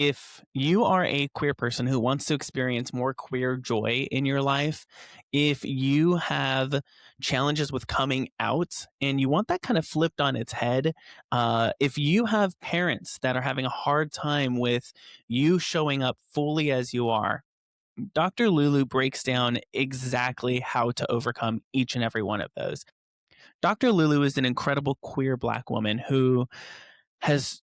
if you are a queer person who wants to experience more queer joy in your life, if you have challenges with coming out and you want that kind of flipped on its head, if you have parents that are having a hard time with you showing up fully as you are, Dr. Lulu breaks down exactly how to overcome each and every one of those. Dr. Lulu is an incredible queer Black woman who has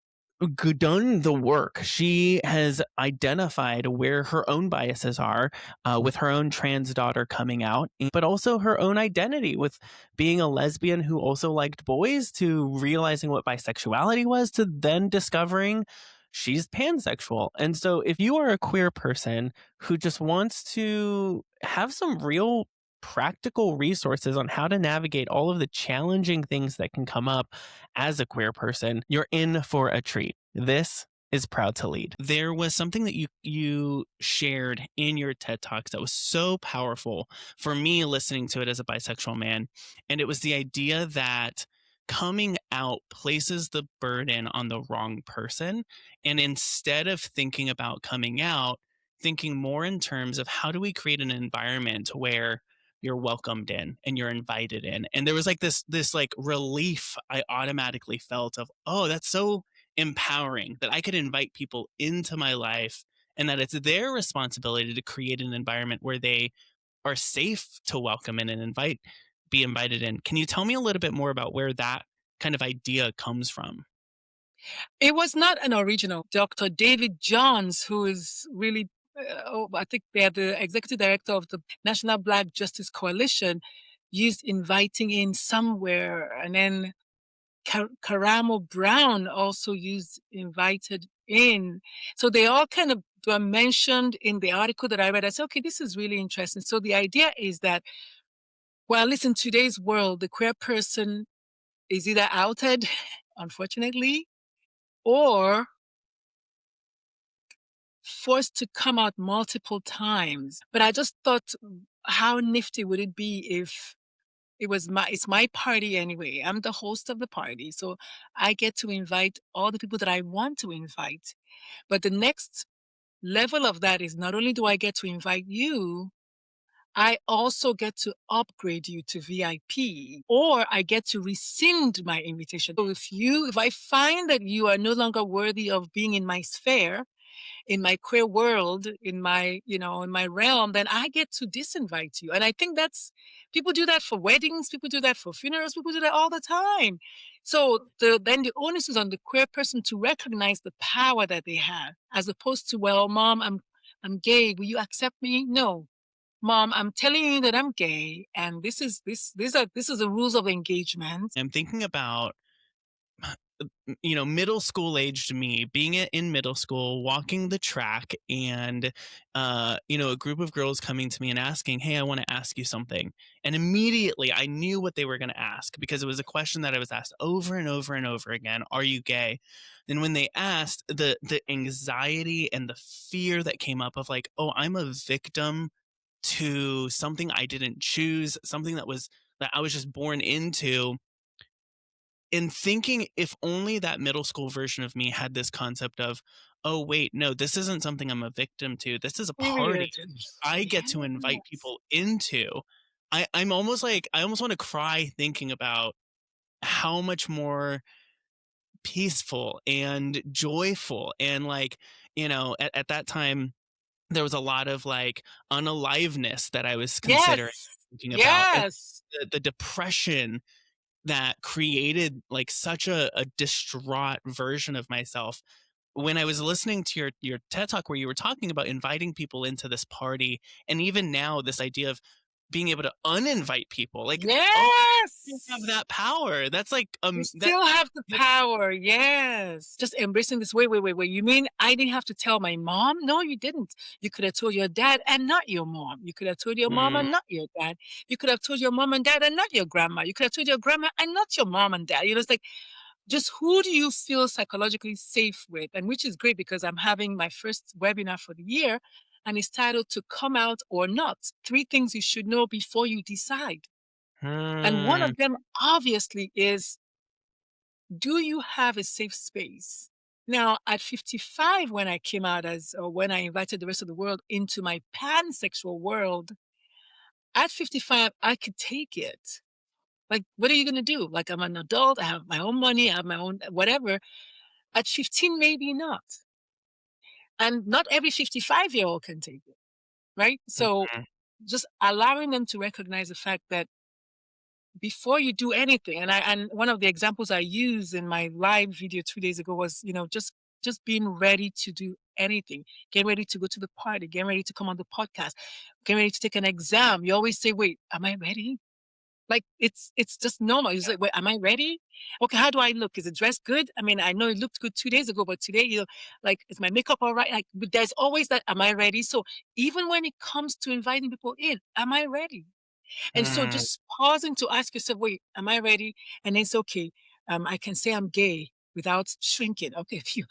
done the work. She has identified where her own biases are with her own trans daughter coming out, but also her own identity with being a lesbian who also liked boys, to realizing what bisexuality was, to then discovering she's pansexual. And so, if you are a queer person who just wants to have some real practical resources on how to navigate all of the challenging things that can come up as a queer person, you're in for a treat. This is Proud to Lead. There was something that you shared in your TED Talks that was so powerful for me listening to it as a bisexual man, and it was the idea that coming out places the burden on the wrong person, and instead of thinking about coming out, thinking more in terms of how do we create an environment where you're welcomed in and you're invited in. And there was like this like relief I automatically felt of, oh, that's so empowering that I could invite people into my life, and that it's their responsibility to create an environment where they are safe to welcome in and be invited in. Can you tell me a little bit more about where that kind of idea comes from? It was not an original. Dr. David Johns, who is really, I think they're the executive director of the National Black Justice Coalition, used inviting in somewhere. And then Karamo Brown also used invited in. So they all kind of were mentioned in the article that I read. I said, okay, this is really interesting. So the idea is that, well, at least in today's world, the queer person is either outed, unfortunately, or forced to come out multiple times. But I just thought, how nifty would it be if it's my party anyway. I'm the host of the party. So I get to invite all the people that I want to invite. But the next level of that is not only do I get to invite you, I also get to upgrade you to VIP, or I get to rescind my invitation. So if I find that you are no longer worthy of being in my sphere, in my queer world, in my realm, then I get to disinvite you. And I think people do that for weddings, people do that for funerals, people do that all the time. So then the onus is on the queer person to recognize the power that they have, as opposed to, well, mom, I'm gay. Will you accept me? No. Mom, I'm telling you that I'm gay, and this is the rules of engagement. I'm thinking about middle school aged me being in middle school, walking the track, and a group of girls coming to me and asking, hey, I want to ask you something. And immediately I knew what they were going to ask, because it was a question that I was asked over and over and over again: are you gay? And when they asked, the anxiety and the fear that came up of like, oh, I'm a victim to something I didn't choose, something that I was just born into. In thinking, if only that middle school version of me had this concept of, oh, wait, no, this isn't something I'm a victim to. This is a party Period. I get to invite Yes. people into. I'm almost like, I almost want to cry thinking about how much more peaceful and joyful and like, at that time, there was a lot of like unaliveness that I was considering, Yes. thinking about, and Yes. the depression that created like such a distraught version of myself. When I was listening to your TED talk where you were talking about inviting people into this party, and even now this idea of being able to uninvite people, like, oh, you have Yes. that power. That's like You that still have the that power. Yes. Just embracing this. Wait. You mean I didn't have to tell my mom? No, you didn't. You could have told your dad and not your mom. You could have told your mom mm, and not your dad. You could have told your mom and dad and not your grandma. You could have told your grandma and not your mom and dad. It's like, just who do you feel psychologically safe with? And which is great, because I'm having my first webinar for the year, and it's titled To Come Out or Not, 3 things you should know before you decide. And one mm, of them obviously is, do you have a safe space? Now, at 55, when I came out as, or when I invited the rest of the world into my pansexual world, at 55, I could take it. Like, what are you going to do? Like, I'm an adult, I have my own money, I have my own whatever. At 15, maybe not. And not every 55-year-old can take it, right? So Mhm. just allowing them to recognize the fact that before you do anything, and one of the examples I used in my live video 2 days ago was, just being ready to do anything, getting ready to go to the party, getting ready to come on the podcast, getting ready to take an exam. You always say, wait, am I ready? Like, it's just normal. You say, wait, am I ready? Okay, how do I look? Is the dress good? I mean, I know it looked good 2 days ago, but today, like, is my makeup all right? Like, but there's always that, am I ready? So even when it comes to inviting people in, am I ready? And so Mm, just pausing to ask yourself, wait, am I ready? And it's okay. I can say I'm gay without shrinking. Okay, phew.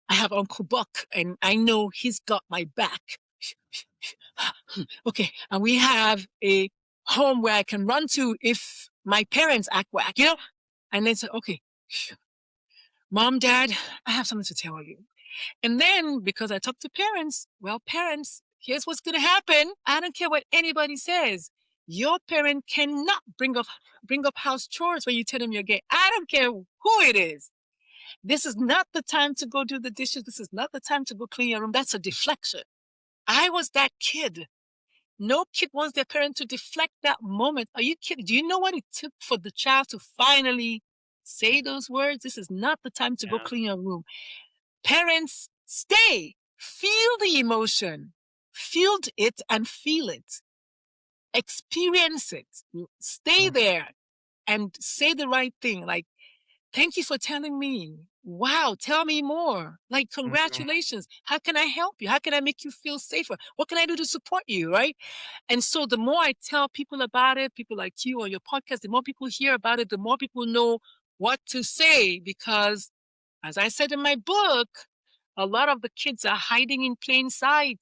I have Uncle Buck and I know he's got my back. Okay, and we have a home where I can run to if my parents act whack. And then say, okay, mom, dad, I have something to tell you. And then because I talk to parents, well, parents, here's what's going to happen. I don't care what anybody says. Your parent cannot bring up house chores when you tell them you're gay. I don't care who it is. This is not the time to go do the dishes. This is not the time to go clean your room. That's a deflection. I was that kid. No kid wants their parent to deflect that moment. Are you kidding? Do you know what it took for the child to finally say those words? This is not the time to go yeah. clean your room. Parents, stay, feel the emotion, feel it and feel it, experience it, stay Mm, there and say the right thing. Like, thank you for telling me. Wow, tell me more. Like, mhm, congratulations. How can I help you? How can I make you feel safer? What can I do to support you? Right. And so the more I tell people about it, people like you on your podcast, the more people hear about it, the more people know what to say. Because as I said in my book, a lot of the kids are hiding in plain sight.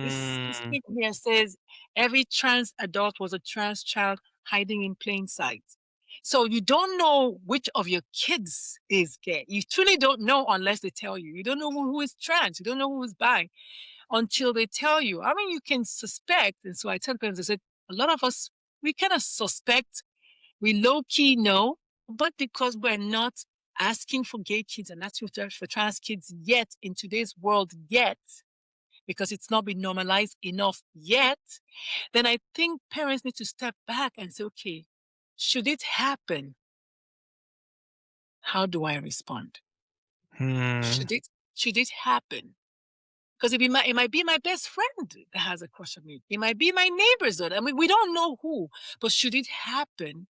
This mm, thing here says every trans adult was a trans child hiding in plain sight. So you don't know which of your kids is gay. You truly don't know unless they tell you. You don't know who is trans. You don't know who is bi until they tell you. I mean, you can suspect. And so I tell parents, I said, a lot of us, we kind of suspect, we low key know, but because we're not asking for gay kids and asking for trans kids yet in today's world yet, because it's not been normalized enough yet, then I think parents need to step back and say, okay, should it happen? How do I respond? mm, Should it should it happen? Because it might be my best friend that has a crush on me. It might be my neighbor's daughter. I mean, we don't know who. But should it happen,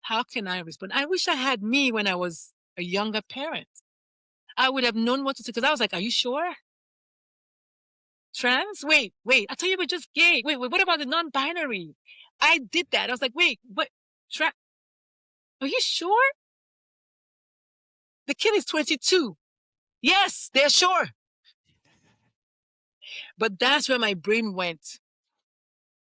how can I respond? I wish I had me when I was a younger parent. I would have known what to say because I was like, are you sure? Trans? Wait. I thought you were just gay. Wait. What about the non-binary? I did that. I was like, wait, what? Are you sure? The kid is 22. Yes, they're sure. But that's where my brain went.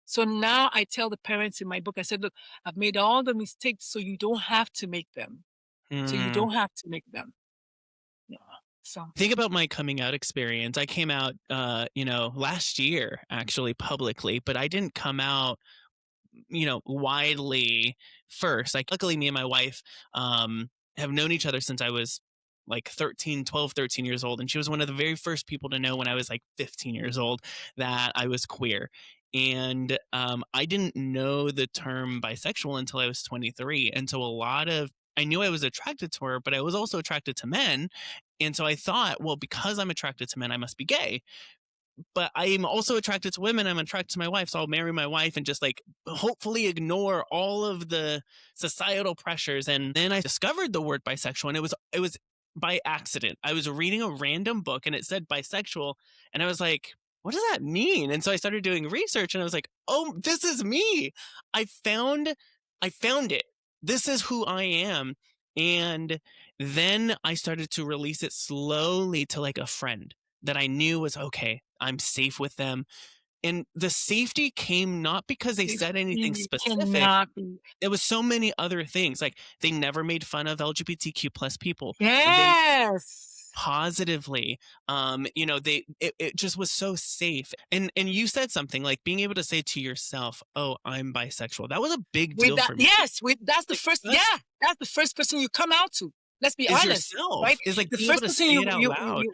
So now I tell the parents in my book, I said, look, I've made all the mistakes so you don't have to make them. So you mm. don't have to make them. Yeah. So, Think about my coming out experience. I came out, last year, actually, publicly, but I didn't come out, widely first. Like, luckily, me and my wife have known each other since I was like 13 years old. And she was one of the very first people to know when I was like 15 years old that I was queer. And I didn't know the term bisexual until I was 23. And so I knew I was attracted to her, but I was also attracted to men. And so I thought, well, because I'm attracted to men, I must be gay, but I'm also attracted to women. I'm attracted to my wife. So I'll marry my wife and just like hopefully ignore all of the societal pressures. And then I discovered the word bisexual and it was by accident. I was reading a random book and it said bisexual. And I was like, what does that mean? And so I started doing research and I was like, oh, this is me. I found I found it. This is who I am. And then I started to release it slowly to like a friend that I knew was okay. I'm safe with them. And the safety came not because they said anything Safety specific. cannot be. It was so many other things. Like, they never made fun of LGBTQ plus people. They Yes. positively, it just was so safe. And you said something like being able to say to yourself, "Oh, I'm bisexual." That was a big With deal that, for me. yes, with that's the Like, first, that's yeah, that's the first person you come out to. Let's be is honest, right? yourself. Is like The being able first to person say it out loud.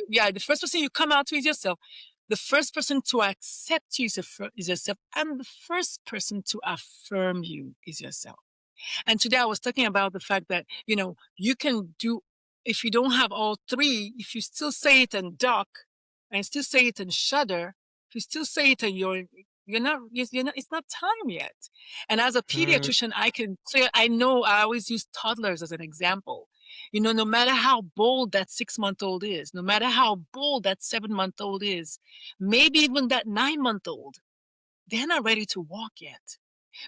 yeah, the first person you come out to is yourself. The first person to accept you is yourself, and the first person to affirm you is yourself. And today I was talking about the fact that, you can do, if you don't have all three, if you still say it and duck and still say it and shudder, if you still say it and you're not, it's not time yet. And as a Mm, pediatrician, I know I always use toddlers as an example. No matter how bold that 6-month-old is, no matter how bold that 7-month-old is, maybe even that 9-month-old, they're not ready to walk yet.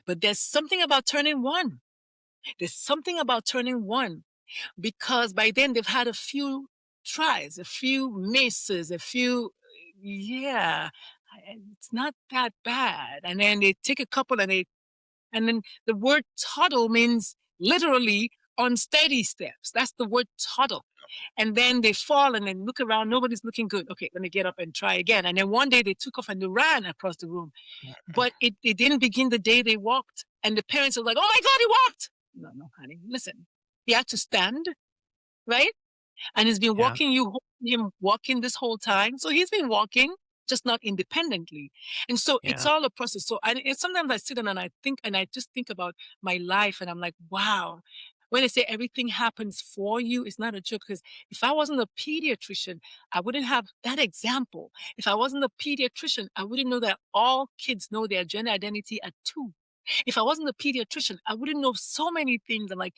But there's something about turning one. There's something about turning one because by then they've had a few tries, a few misses, yeah, it's not that bad. And then they take a couple and then the word toddle means literally unsteady steps. That's the word toddle. And then they fall and then look around. Nobody's looking good. Okay, let me get up and try again. And then one day they took off and they ran across the room. But it didn't begin the day they walked. And the parents were like, oh my God, he walked. No, no, honey, listen. He had to stand, right? And he's been yeah, walking, you him walking this whole time. So he's been walking, just not independently. And so it's yeah, all a process. So and sometimes I sit down and I think, and I just think about my life, and I'm like, wow. When they say everything happens for you, it's not a joke. Because if I wasn't a pediatrician, I wouldn't have that example. If I wasn't a pediatrician, I wouldn't know that all kids know their gender identity at 2. If I wasn't a pediatrician, I wouldn't know so many things. I'm like,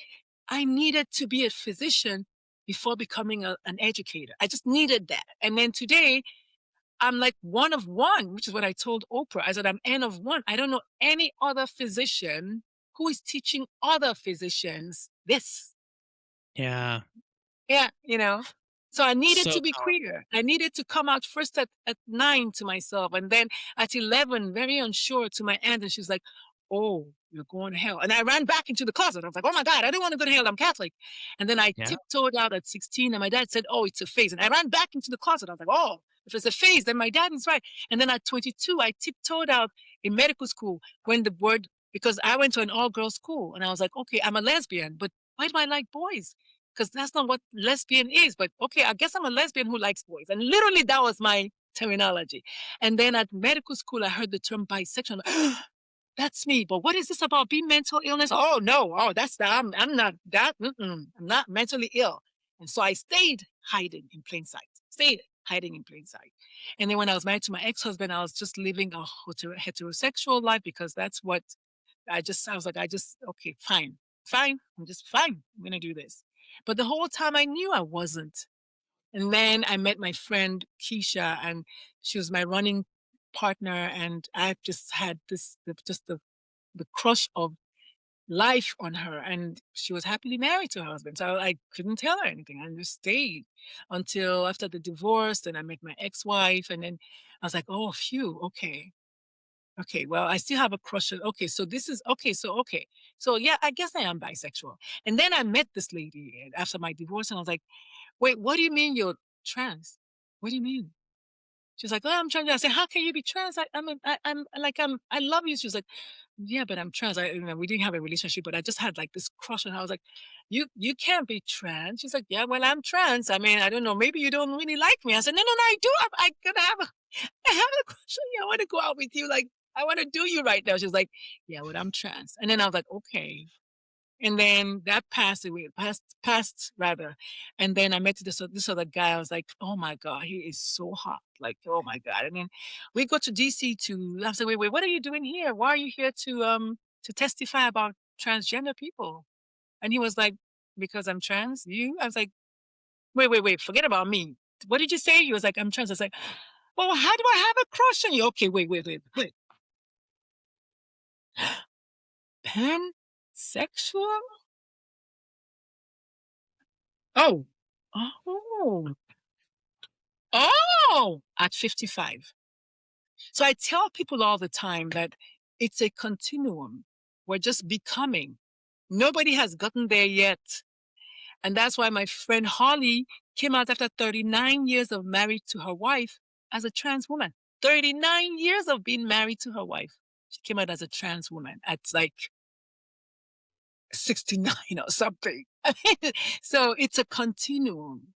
I needed to be a physician before becoming an educator. I just needed that. And then today, I'm like one of one, which is what I told Oprah. I said, I'm N of one. I don't know any other physician who is teaching other physicians this. yeah. Yeah, So I needed So to be powerful. queer. I needed to come out first at 9 to myself, and then at 11, very unsure, to my aunt, and she was like, "Oh, you're going to hell." And I ran back into the closet. I was like, "Oh my God, I don't want to go to hell. I'm Catholic." And then I Yeah, tiptoed out at 16, and my dad said, "Oh, it's a phase." And I ran back into the closet. I was like, "Oh, if it's a phase, then my dad is right." And then at 22, I tiptoed out in medical school when the word, because I went to an all-girls school, and I was like, "Okay, I'm a lesbian, but why do I like boys?" Because that's not what lesbian is. But okay, I guess I'm a lesbian who likes boys. And literally, that was my terminology. And then at medical school, I heard the term bisexual. That's me. But what is this about being mental illness? Oh no. Oh, I'm not that. I'm not mentally ill. And so I stayed hiding in plain sight. Stayed hiding in plain sight. And then when I was married to my ex-husband, I was just living a heterosexual life because that's what I was like, okay, fine, fine. I'm just fine. I'm going to do this. But the whole time I knew I wasn't. And then I met my friend Keisha, and she was my running partner. And I just had the crush of life on her. And she was happily married to her husband. So I couldn't tell her anything. I just stayed until after the divorce. Then I met my ex wife. And then I was like, oh, phew, okay. Okay, well, I still have a crush on, okay, so this is okay, so okay. So yeah, I guess I am bisexual. And then I met this lady after my divorce, and I was like, "Wait, what do you mean you're trans? What do you mean?" She's like, "Oh, I'm trans." I said, "How can you be trans? I love you." She was like, "Yeah, but I'm trans." We didn't have a relationship, but I just had like this crush on her. I was like, "You can't be trans." She's like, "Yeah, well, I'm trans. I mean, I don't know. Maybe you don't really like me." I said, "No, no, no, I do. I gotta have I have a crush on you. I want to go out with you. Like, I want to do you right now." She was like, "Yeah, well, I'm trans." And then I was like, "Okay." And then that passed away, passed rather. And then I met this other guy. I was like, "Oh my God, he is so hot." Like, oh my God. And then we go to DC to, I was like, "Wait, what are you doing here? Why are you here to testify about transgender people?" And he was like, "Because I'm trans, you?" I was like, wait, forget about me. What did you say? He was like, "I'm trans." I was like, "Well, how do I have a crush on you?" Okay, wait. Pansexual? Oh. Oh. Oh! At 55. So I tell people all the time that it's a continuum. We're just becoming. Nobody has gotten there yet. And that's why my friend Holly came out after 39 years of married to her wife as a trans woman. 39 years of being married to her wife. She came out as a trans woman at like 69 or something. So it's a continuum.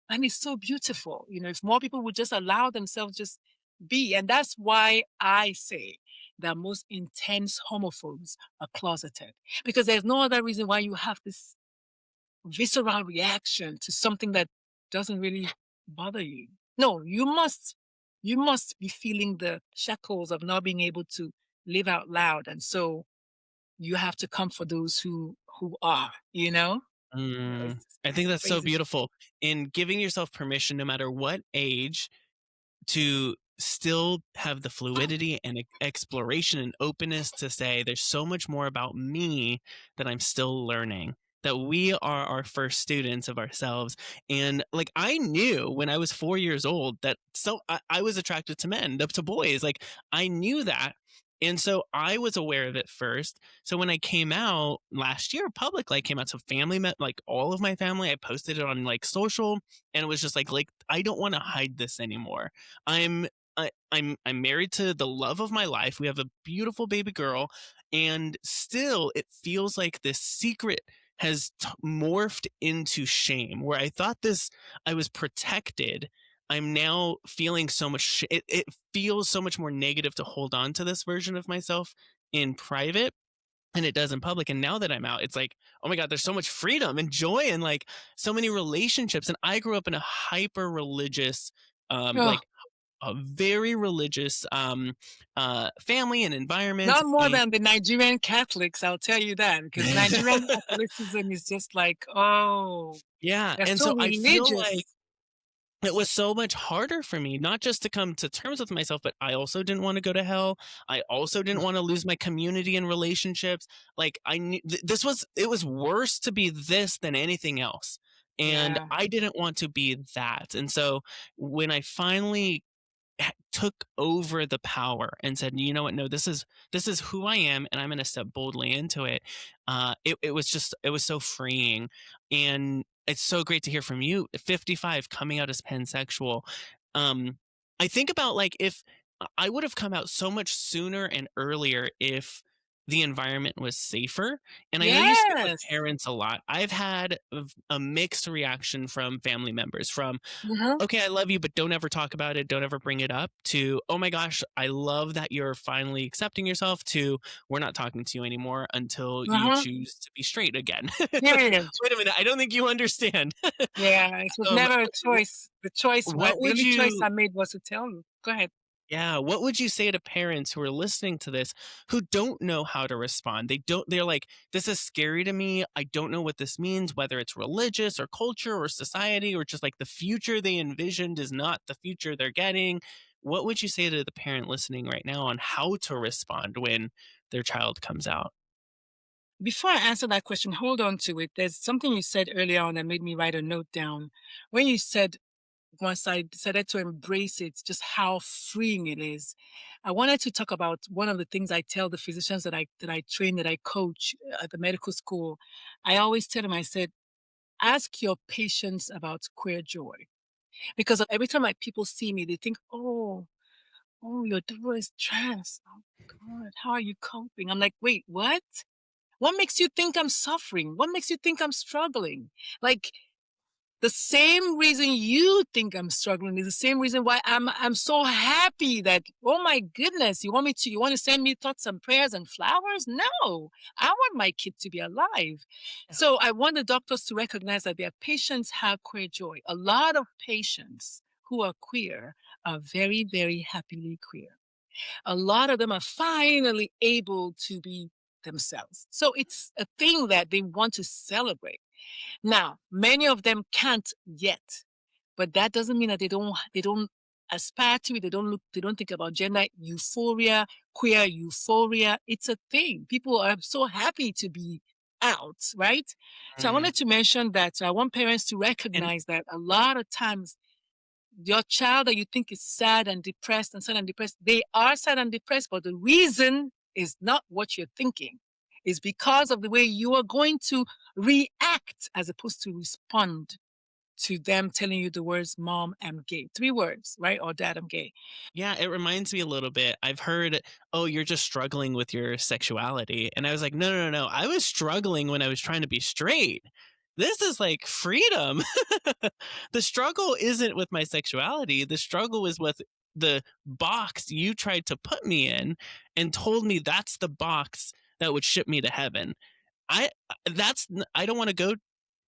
And it's so beautiful. If more people would just allow themselves just be. And that's why I say that most intense homophobes are closeted. Because there's no other reason why you have this visceral reaction to something that doesn't really bother you. No, you must be feeling the shackles of not being able to live out loud. And so you have to come for those who are. Mm, It's I think that's so crazy. beautiful in giving yourself permission, no matter what age, to still have the fluidity and exploration and openness to say there's so much more about me that I'm still learning, that we are our first students of ourselves. And like I knew when I was 4 years old that I was attracted to men, to boys. Like I knew that. And so I was aware of it first. So when I came out last year publicly, I came out to family, met like all of my family. I posted it on like social, and it was just like I don't want to hide this anymore. I'm I'm married to the love of my life. We have a beautiful baby girl, and still it feels like this secret has morphed into shame. Where I thought this I was protected, I'm now feeling so much. It feels so much more negative to hold on to this version of myself in private and it does in public. And now that I'm out, it's like, oh my God, there's so much freedom and joy and like so many relationships. And I grew up in a hyper religious, Oh, like a very religious family and environment. not more And than the Nigerian Catholics, I'll tell you that, because Nigerian Catholicism is just like, oh, yeah. they're And so so I feel like religious. it was so much harder for me, not just to come to terms with myself, but I also didn't want to go to hell. I also didn't want to lose my community and relationships. Like I knew it was worse to be this than anything else. And Yeah. I didn't want to be that. And so when I finally took over the power and said, "You know what? No, this is who I am, and I'm going to step boldly into it." It was so freeing, and it's so great to hear from you. 55, coming out as pansexual. Um, I think about like if I would have come out so much sooner and earlier if the environment was safer. And I know you speak with Yes. parents a lot. I've had a mixed reaction from family members, from Uh-huh. okay, I love you, but don't ever talk about it. Don't ever bring it up, to, oh my gosh, I love that you're finally accepting yourself, to, we're not talking to you anymore until you Uh-huh. choose to be straight again. It's like, Period. wait a minute, I don't think you understand. Yeah, it was um, never a choice. what The would only choice you I made was to tell you. Go ahead. yeah, what would you say to parents who are listening to this who don't know how to respond? They're like, this is scary to me. I don't know what this means, whether it's religious or culture or society or just like the future they envisioned is not the future they're getting. What would you say to the parent listening right now on how to respond when their child comes out? Before I answer that question, hold on to it. There's something you said earlier on that made me write a note down. When you said once I decided to embrace it, just how freeing it is. I wanted to talk about one of the things I tell the physicians that I train, that I coach at the medical school. I always tell them, I said, ask your patients about queer joy. Because every time like people see me, they think, oh, your daughter is trans. Oh God, how are you coping? I'm like, wait, what? What makes you think I'm suffering? What makes you think I'm struggling? Like, the same reason you think I'm struggling is the same reason why I'm so happy that, oh my goodness, you want to send me thoughts and prayers and flowers? No. I want my kid to be alive. So I want the doctors to recognize that their patients have queer joy. A lot of patients who are queer are very, very happily queer. A lot of them are finally able to be themselves. So it's a thing that they want to celebrate. Now, many of them can't yet, but that doesn't mean that they don't aspire to it. They don't think about gender euphoria, queer euphoria. It's a thing. People are so happy to be out, right? So I Mm. wanted to mention that. So I want parents to And recognize that a lot of times Your child that you think is sad and depressed and sad and depressed, they are sad and depressed, but the reason is not what you're thinking. It's because of the way you are going to react as opposed to respond to them telling you the words, Mom, I'm gay. 3 words, right? Or Dad, I'm gay. Yeah, it reminds me a little bit. I've heard, "Oh, you're just struggling with your sexuality." And I was like, "No, no, no, no. I was struggling when I was trying to be straight. This is like freedom." The struggle isn't with my sexuality. The struggle is with the box you tried to put me in and told me that's the box that would ship me to heaven. I don't want to go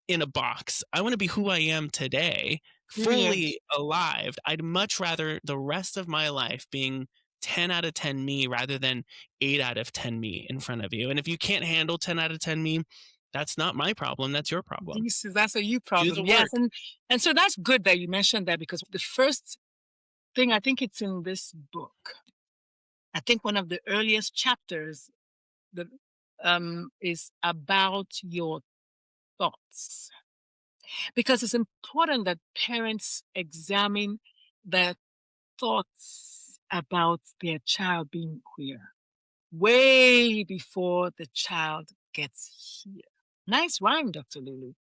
in a box. I want to be who I am today, Period. fully alive. I'd much rather the rest of my life being 10 out of 10 me rather than 8 out of 10 me in front of you. And if you can't handle 10 out of 10 me, that's not my problem. That's your problem. That's a you Do problem. the Yes. work. And so that's good that you mentioned that because the first thing, I think it's in this book. I think one of the earliest chapters the is about your thoughts. Because it's important that parents examine their thoughts about their child being queer way before the child gets here. Nice rhyme, Dr. Lulu.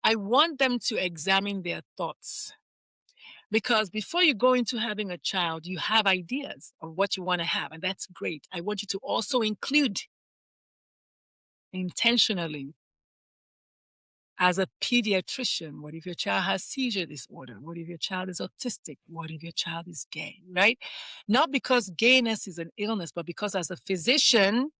I want them to examine their thoughts because before you go into having a child, you have ideas of what you want to have, and that's great. I want you to also include intentionally as a pediatrician, what if your child has seizure disorder? What if your child is autistic? What if your child is gay, right? Not because gayness is an illness, but because as a physician,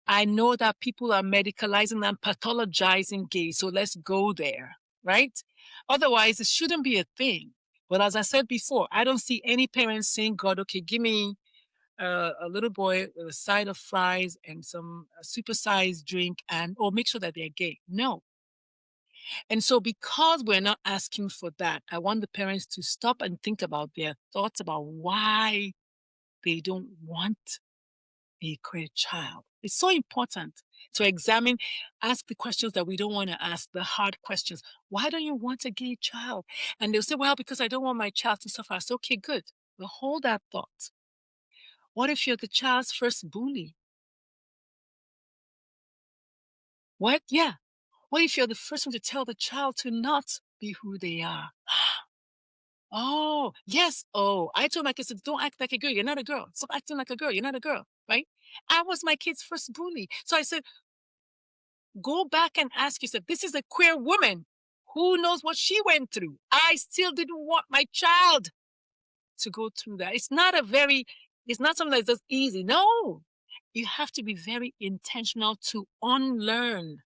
I know that people are medicalizing and pathologizing gay. So let's go there, right? Otherwise, it shouldn't be a thing. But as I said before, I don't see any parents saying, God, okay, give me a little boy with a side of fries and some supersized drink and, or make sure that they're gay. No. And so, because we're not asking for that, I want the parents to stop and think about their thoughts about why they don't want a queer child. It's so important to examine, ask the questions that we don't want to ask, the hard questions. Why don't you want a gay child? And they'll say, well, because I don't want my child to suffer. I say, okay, good. But hold that thought. What if you're the child's first bully? What? Yeah. What if you're the first one to tell the child to not be who they are? Oh, yes. Oh, I told my kids, don't act like a girl. You're not a girl. Stop acting like a girl. You're not a girl, right? I was my kid's first bully. So I said, go back and ask yourself, this is a queer woman. Who knows what she went through? I still didn't want my child to go through that. It's not something that's just easy. No, you have to be very intentional to unlearn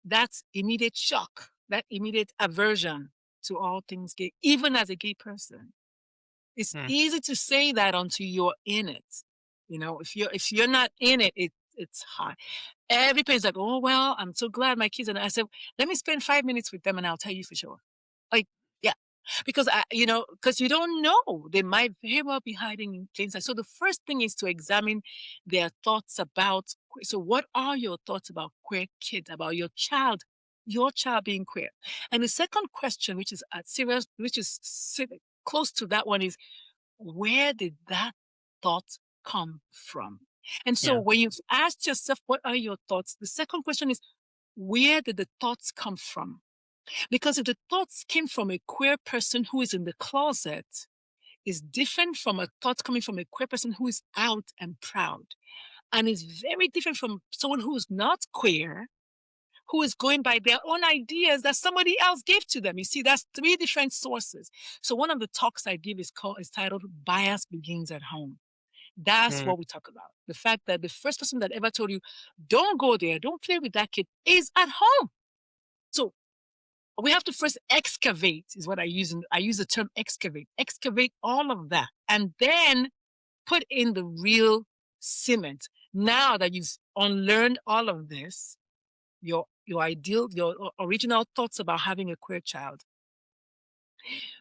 that immediate shock, that immediate aversion to all things gay, even as a gay person. It's Hmm. easy to say that until you're in it. If you're not in it, it's hard. Every parent's like, oh well, I'm so glad my kids. And I said, let me spend 5 minutes with them, and I'll tell you for sure. Like, yeah, because because you don't know, they might very well be hiding in plain sight. So the first thing is to examine their thoughts about. So, what are your thoughts about queer kids, about your child being queer? And the second question, which is serious, close to that one, is where did that thought come from? And so Yeah. when you've asked yourself, what are your thoughts? The second question is, where did the thoughts come from? Because if the thoughts came from a queer person who is in the closet, is different from a thought coming from a queer person who is out and proud. And is very different from someone who is not queer, who is going by their own ideas that somebody else gave to them. You see, that's 3 different sources. So one of the talks I give is titled Bias Begins at Home. That's Hmm. what we talk about. The fact that the first person that ever told you, don't go there, don't play with that kid, is at home. So we have to first excavate, is what I use. I use the term excavate all of that, and then put in the real cement. Now that you've unlearned all of this, your original thoughts about having a queer child,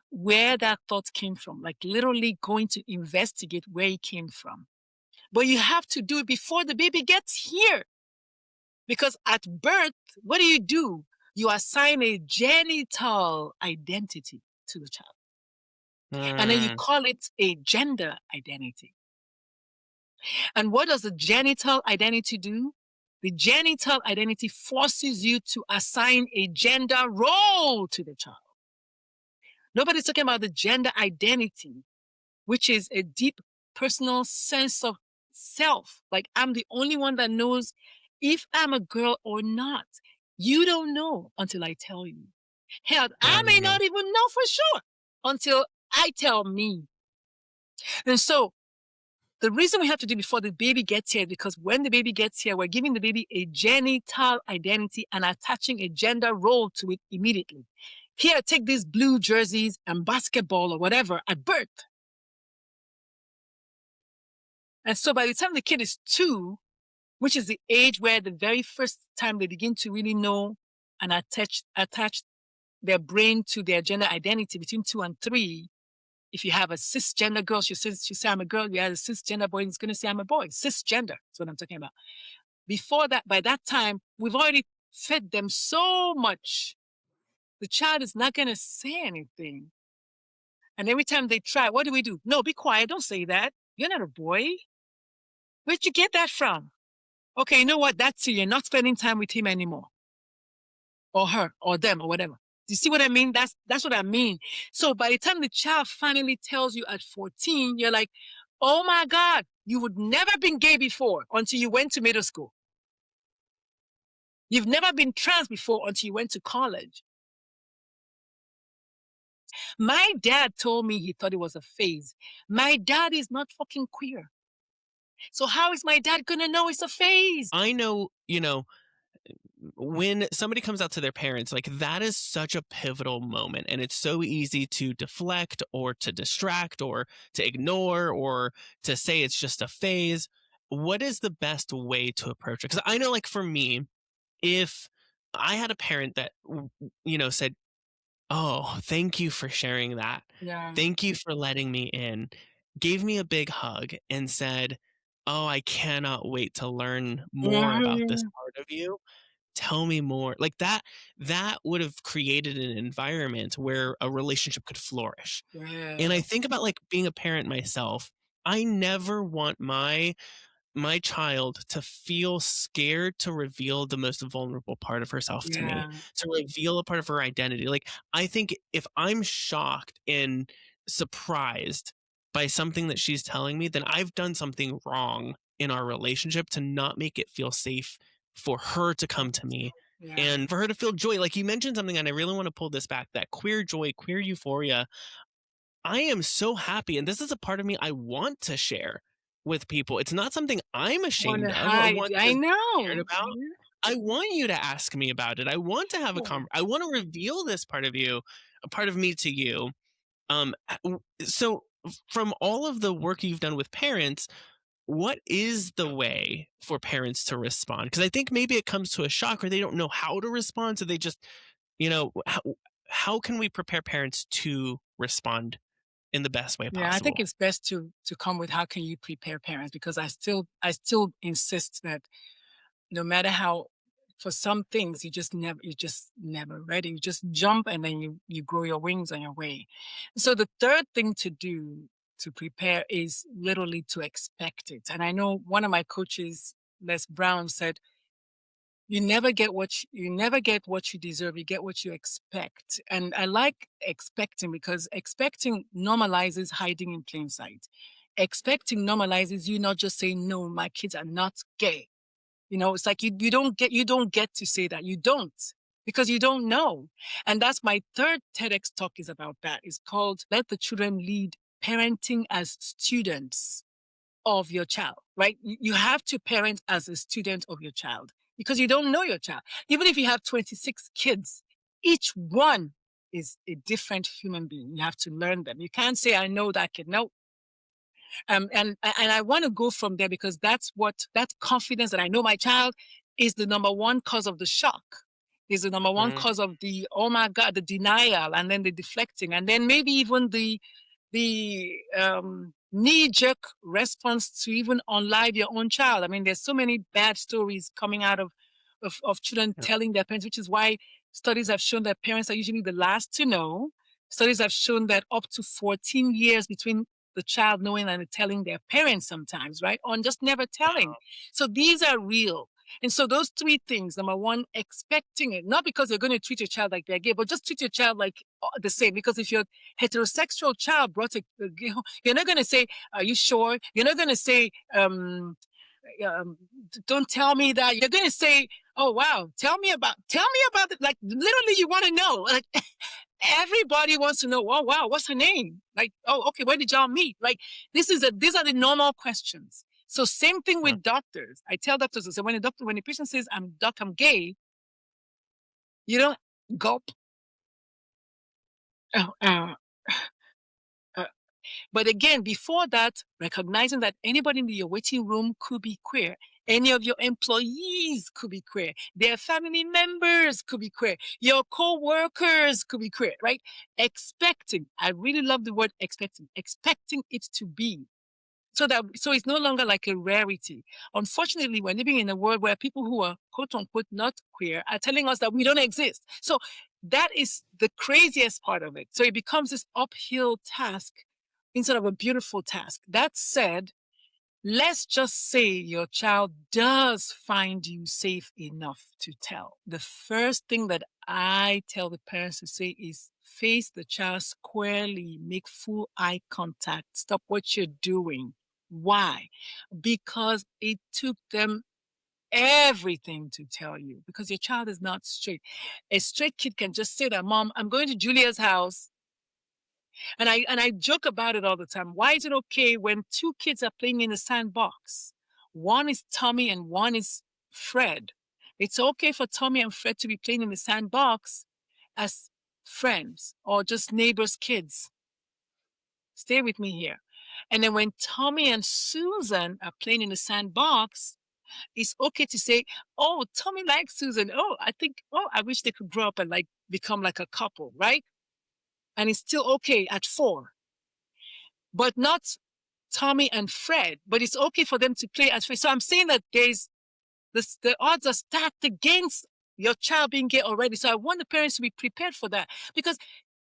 where that thought came from, like literally going to investigate where it came from. But you have to do it before the baby gets here. Because at birth, what do? You assign a genital identity to the child. And then you Mm, call it a gender identity. And what does the genital identity do? The genital identity forces you to assign a gender role to the child. Nobody's talking about the gender identity, which is a deep personal sense of self. Like, I'm the only one that knows if I'm a girl or not. You don't know until I tell you. Hell, I may mm. not even know for sure until I tell me. And so the reason we have to do it before the baby gets here, because when the baby gets here, we're giving the baby a genital identity and attaching a gender role to it immediately. Here, take these blue jerseys and basketball or whatever at birth. And so by the time the kid is 2, which is the age where the very first time they begin to really know and attach their brain to their gender identity, between 2 and 3, if you have a cisgender girl, she say I'm a girl. You have a cisgender boy, he's going to say I'm a boy. Cisgender, that's what I'm talking about. Before that, by that time, we've already fed them so much. The child is not going to say anything. And every time they try, what do? No, be quiet. Don't say that. You're not a boy. Where'd you get that from? Okay, you know what? That's you. You're not spending time with him anymore, or her, or them, or whatever. Do you see what I mean? That's what I mean. So by the time the child finally tells you at 14, you're like, oh my God, you would never been gay before until you went to middle school. You've never been trans before until you went to college. My dad told me he thought it was a phase. My dad is not fucking queer. So how is my dad gonna know it's a phase? I know, when somebody comes out to their parents, like that is such a pivotal moment. And it's so easy to deflect or to distract or to ignore or to say it's just a phase. What is the best way to approach it? Because I know, like for me, if I had a parent that, said, "Oh, thank you for sharing that. Yeah. Thank you for letting me in," gave me a big hug and said, "Oh, I cannot wait to learn more about this Mhm. part of you. Tell me more." Like that would have created an environment where a relationship could flourish. Yeah. And I think about like being a parent myself. I never want my child to feel scared to reveal the most vulnerable part of herself to me, Yeah. to reveal a part of her identity. Like, I think if I'm shocked and surprised by something that she's telling me, then I've done something wrong in our relationship to not make it feel safe for her to come to me Yeah. and for her to feel joy. Like you mentioned something, and I really want to pull this back, that queer joy, queer euphoria. I am so happy, and this is a part of me I want to share with people. It's not something I'm Wanna ashamed of or hide. want I to be scared know. about. I want you to ask me about it. I want to have a Yeah. I want to reveal this part of you, a part of me to you. So from all of the work you've done with parents, what is the way for parents to respond? Because I think maybe it comes to a shock or they don't know how to respond. So they just, you know, how can we prepare parents to respond in the best way Yeah, I think possible? it's best to come with how can you prepare parents, because I still insist that no matter how, for some things you're just never ready. You just jump and then you grow your wings on your way. So the third thing to do to prepare is literally to expect it. And I know one of my coaches, Les Brown, said you never get what you deserve, you get what you expect. And I like expecting, because expecting normalizes hiding in plain sight. Expecting normalizes you not just saying, no, my kids are not gay. It's like you don't get to say that. You don't, because you don't know. And that's my third TEDx talk, is about that. It's called Let the Children Lead: Parenting as Students of Your Child, right? You have to parent as a student of your child, because you don't know your child. Even if you have 26 kids, each one is a different human being. You have to learn them. You can't say, I know that kid. No. And I want to go from there, because that confidence that I know my child is the number one cause of the shock, is the number one Mm, cause of the, oh my God, the denial, and then the deflecting, and then maybe even the knee-jerk response to even unlive your own child. I mean, there's so many bad stories coming out of children yeah. telling their parents, which is why studies have shown that parents are usually the last to know. Studies have shown that up to 14 years between the child knowing and telling their parents sometimes, right? Or just never telling. So these are real. And so those three things, number one, expecting it, not because you're going to treat your child like they're gay, but just treat your child like the same. Because if your heterosexual child brought a gay home, you're not going to say, are you sure? You're not going to say, don't tell me that. You're going to say, oh, wow, tell me about it. Like, literally, you want to know. Like, everybody wants to know, oh, wow, what's her name? Like, oh, okay, where did y'all meet? Like, these are the normal questions. So same thing with doctors. I tell doctors, I say, when the patient says, I'm gay, you don't gulp. Uh, uh, uh, but again, before that, recognizing that anybody in your waiting room could be queer. Any of your employees could be queer. Their family members could be queer. Your co-workers could be queer, right? Expecting. I really love the word expecting. Expecting it to be. So it's no longer like a rarity. Unfortunately, we're living in a world where people who are quote unquote not queer are telling us that we don't exist. So that is the craziest part of it. So it becomes this uphill task instead of a beautiful task. That said, let's just say your child does find you safe enough to tell. The first thing that I tell the parents to say is face the child squarely, make full eye contact, stop what you're doing. Why? Because it took them everything to tell you, because your child is not straight. A straight kid can just say that, Mom, I'm going to Julia's house. And I joke about it all the time. Why is it okay when two kids are playing in a sandbox? One is Tommy and one is Fred. It's okay for Tommy and Fred to be playing in the sandbox as friends or just neighbors' kids. Stay with me here. And then when Tommy and Susan are playing in the sandbox, it's okay to say, oh, Tommy likes Susan. Oh, I wish they could grow up and like become like a couple, right? And it's still okay at 4. But not Tommy and Fred, but it's okay for them to play as Fred. So I'm saying that the odds are stacked against your child being gay already. So I want the parents to be prepared for that. Because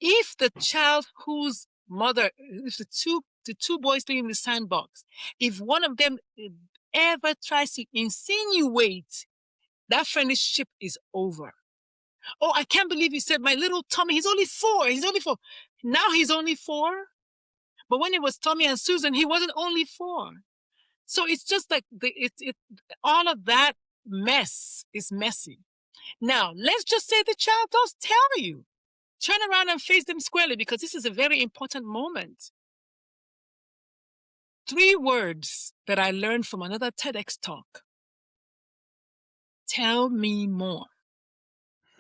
if the child whose mother, if the two boys playing in the sandbox, if one of them ever tries to insinuate, that friendship is over. Oh, I can't believe you said my little Tommy, he's only 4. Now he's only 4. But when it was Tommy and Susan, he wasn't only 4. So it's just like all of that mess is messy. Now, let's just say the child does tell you. Turn around and face them squarely, because this is a very important moment. 3 words that I learned from another TEDx talk. Tell me more.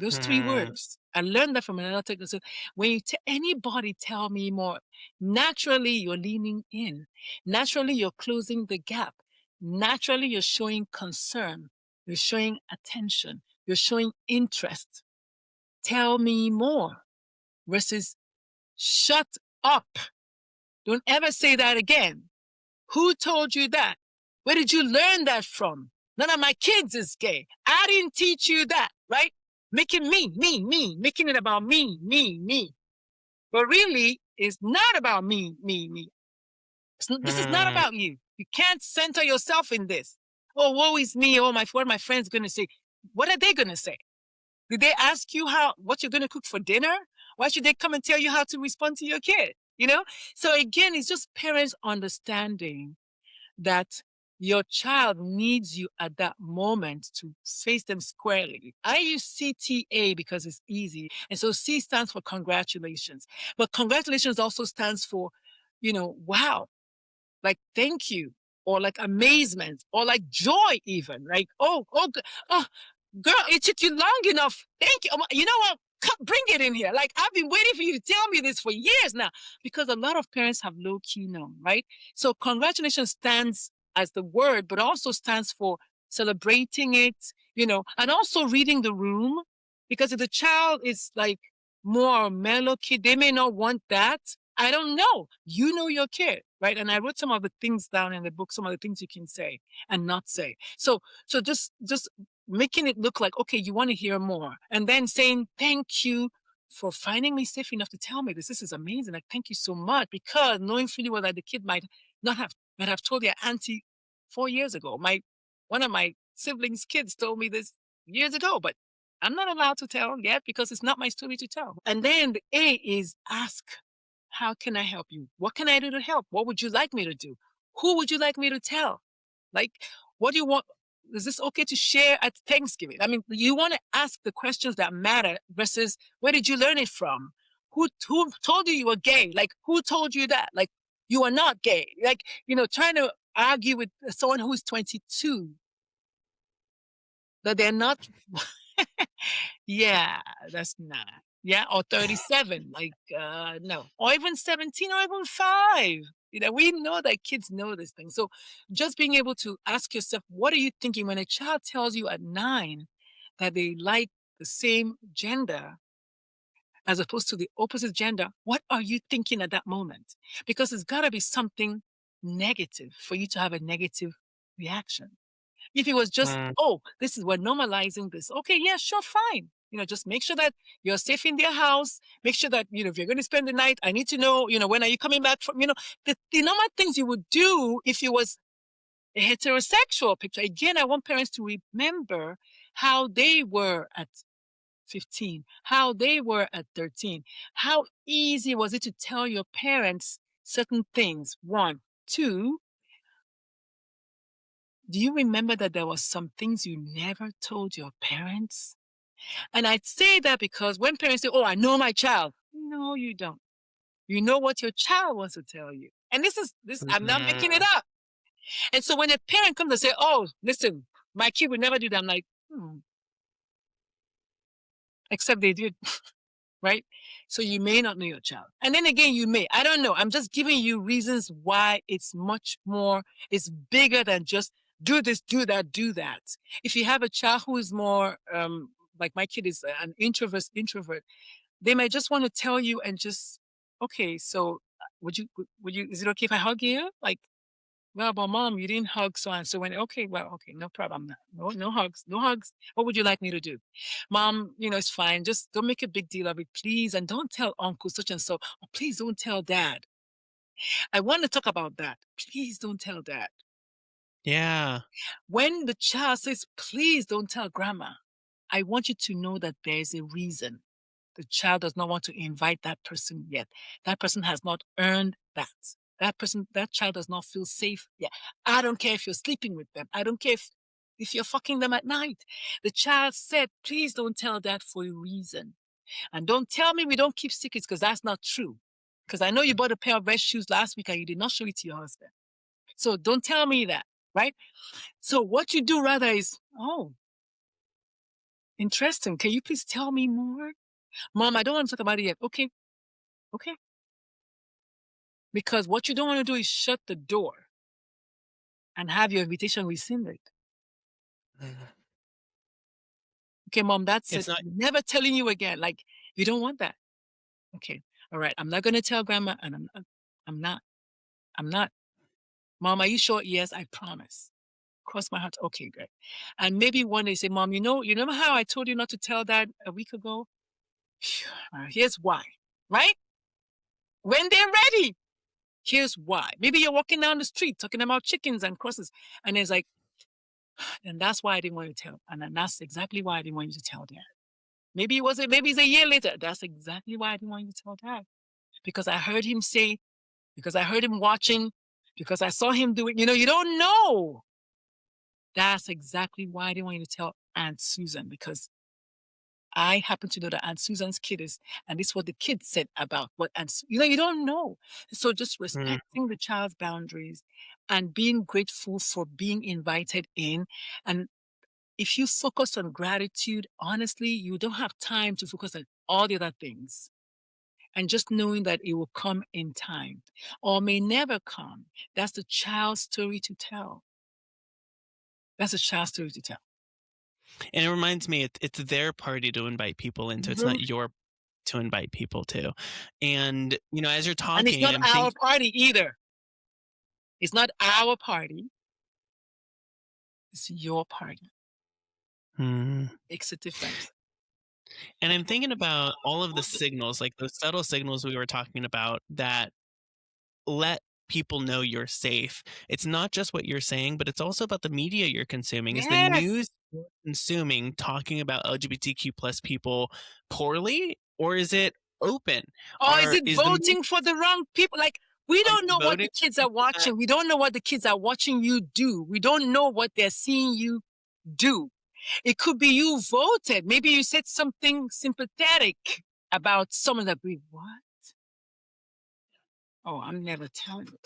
Those 3 words. I learned that from another TEDx. So when you anybody tell me more, naturally you're leaning in. Naturally you're closing the gap. Naturally you're showing concern. You're showing attention. You're showing interest. Tell me more versus shut up. Don't ever say that again. Who told you that? Where did you learn that from? None of my kids is gay. I didn't teach you that, right? Making me, making it about me. But really, it's not about me. This is not about you. You can't center yourself in this. Oh, woe is me. Oh, what are my friends going to say? What are they going to say? Did they ask you what you're going to cook for dinner? Why should they come and tell you how to respond to your kid? You know? So again, it's just parents understanding that your child needs you at that moment to face them squarely. I use CTA because it's easy. And so C stands for congratulations. But congratulations also stands for, wow, like thank you, or like amazement, or like joy even. Like, oh, girl, it took you long enough. Thank you. You know what? Come, bring it in here. Like, I've been waiting for you to tell me this for years now, because a lot of parents have low key known, right? So congratulations stands as the word, but also stands for celebrating it, and also reading the room, because if the child is like more mellow kid, they may not want that. I don't know. You know your kid, right? And I wrote some of the things down in the book, some of the things you can say and not say. So just making it look like, okay, you want to hear more. And then saying thank you for finding me safe enough to tell me this. This is amazing. Like, thank you so much. Because knowing fully well that the kid might have told their auntie 4 years ago. One of my siblings' kids told me this years ago, but I'm not allowed to tell yet because it's not my story to tell. And then the A is ask, how can I help you? What can I do to help? What would you like me to do? Who would you like me to tell? Like, what do you want? Is this okay to share at Thanksgiving? I mean, you want to ask the questions that matter versus where did you learn it from? Who told you were gay? Like, who told you that? Like, you are not gay. Like, trying to argue with someone who's 22 that they're not. Yeah, that's not. Yeah, or 37, like, no. Or even 17 or even 5. We know that kids know this thing. So just being able to ask yourself, what are you thinking when a child tells you at 9 that they like the same gender as opposed to the opposite gender? What are you thinking at that moment? Because it's got to be something negative for you to have a negative reaction. If it was just, Mm. oh, we're normalizing this. Okay, yeah, sure, fine. Just make sure that you're safe in their house. Make sure that, if you're going to spend the night, I need to know, when are you coming back from, the normal things you would do if it was a heterosexual picture. Again, I want parents to remember how they were at 15, how they were at 13. How easy was it to tell your parents certain things? One. Two, do you remember that there was some things you never told your parents? And I'd say that because when parents say, "Oh, I know my child." No, you don't. You know what your child wants to tell you. And this I'm not making it Mm. up. And so when a parent comes and say, "Oh, listen, my kid would never do that." I'm like, except they did. Right? So you may not know your child. And then again, you may. I don't know. I'm just giving you reasons why it's much more, it's bigger than just do this, do that, do that. If you have a child who is more, like my kid is an introvert, they may just want to tell you and just, okay, so is it okay if I hug you? Like, well, but mom, you didn't hug so and so. When okay, well, okay, no problem. No hugs, no hugs. What would you like me to do, mom? It's fine. Just don't make a big deal of it, please, and don't tell uncle such and so. Or please don't tell dad. I want to talk about that. Please don't tell dad. Yeah. When the child says, please don't tell grandma, I want you to know that there is a reason. The child does not want to invite that person yet. That person has not earned that. That child does not feel safe yet. I don't care if you're sleeping with them. I don't care if you're fucking them at night. The child said, please don't tell that for a reason. And don't tell me we don't keep secrets because that's not true. Because I know you bought a pair of red shoes last week and you did not show it to your husband. So don't tell me that, right? So what you do rather is, oh, interesting. Can you please tell me more? Mom, I don't want to talk about it yet. Okay. Okay. Because what you don't want to do is shut the door and have your invitation rescinded. Okay, mom, that's it. It's not. Never telling you again. Like, you don't want that. Okay. All right. I'm not going to tell grandma and I'm not. I'm not. Mom, are you sure? Yes, I promise. Cross my heart. Okay, good. And maybe one day say, mom, you know how I told you not to tell dad a week ago? Here's why. Right? When they're ready. Here's why. Maybe you're walking down the street talking about chickens and crosses. And it's like, and that's why I didn't want you to tell. And then that's exactly why I didn't want you to tell dad. Maybe it's a year later. That's exactly why I didn't want you to tell dad. Because I heard him say, because I heard him watching, because I saw him do it. You don't know. That's exactly why I didn't want you to tell Aunt Susan, because I happen to know that Aunt Susan's kid is, and this is what the kid said about what you don't know. So just Mm. respecting the child's boundaries and being grateful for being invited in. And if you focus on gratitude, honestly, you don't have time to focus on all the other things. And just knowing that it will come in time or may never come. That's the child's story to tell. That's a child's story to tell. And it reminds me, it's their party to invite people into. It's not Mhm. your to invite people to. And as you're And it's talking, not I'm our thinking. party either. It's not our party. It's your party. Hmm. Makes a difference. And I'm thinking about all of the signals, like those subtle signals we were talking about that let people know you're safe. It's not just what you're saying, but it's also about the media you're consuming. Is the Yes. news you're consuming talking about LGBTQ plus people poorly, or is it open? Or is it Is the media voting for the wrong people? Like, we are don't you know what the voting kids for are people that watching. We don't know what the kids are watching you do. We don't know what they're seeing you do. It could be you voted. Maybe you said something sympathetic about someone that we, what? Oh, I'm never telling you.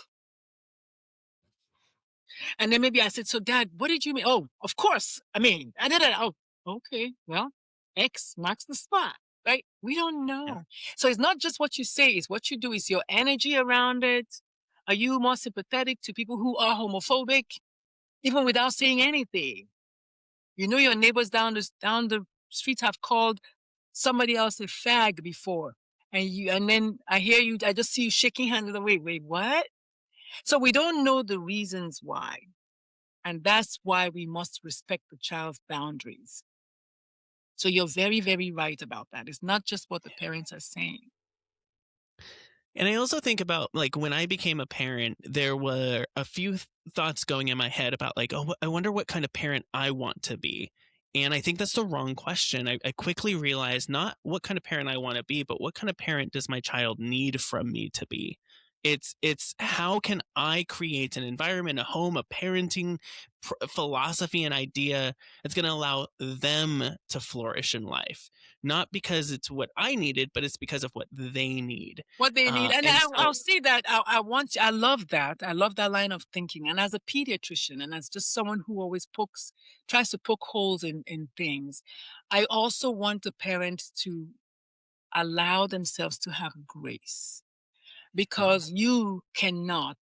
And then maybe I said, so dad, what did you mean? Oh, of course. I mean, I did it. Oh, okay. Well, X marks the spot, right? We don't yeah. know. So it's not just what you say, it's what you do, is your energy around it. Are you more sympathetic to people who are homophobic, even without saying anything? You know, your neighbors down the street have called somebody else a fag before. And then I hear you, I just see you shaking hands. Wait, what? So we don't know the reasons why. And that's why we must respect the child's boundaries. So you're very, very right about that. It's not just what the parents are saying. And I also think about like when I became a parent, there were a few thoughts going in my head about like, oh, I wonder what kind of parent I want to be. And I think that's the wrong question. I quickly realized not what kind of parent I want to be, but what kind of parent does my child need from me to be? It's how can I create an environment, a home, a parenting philosophy and idea that's going to allow them to flourish in life, not because it's what I needed, but it's because of what they need. What they need. And And I'll so, say that I love that. I love that line of thinking. And as a pediatrician and as just someone who always tries to poke holes in things, I also want the parents to allow themselves to have grace, mm, because you cannot,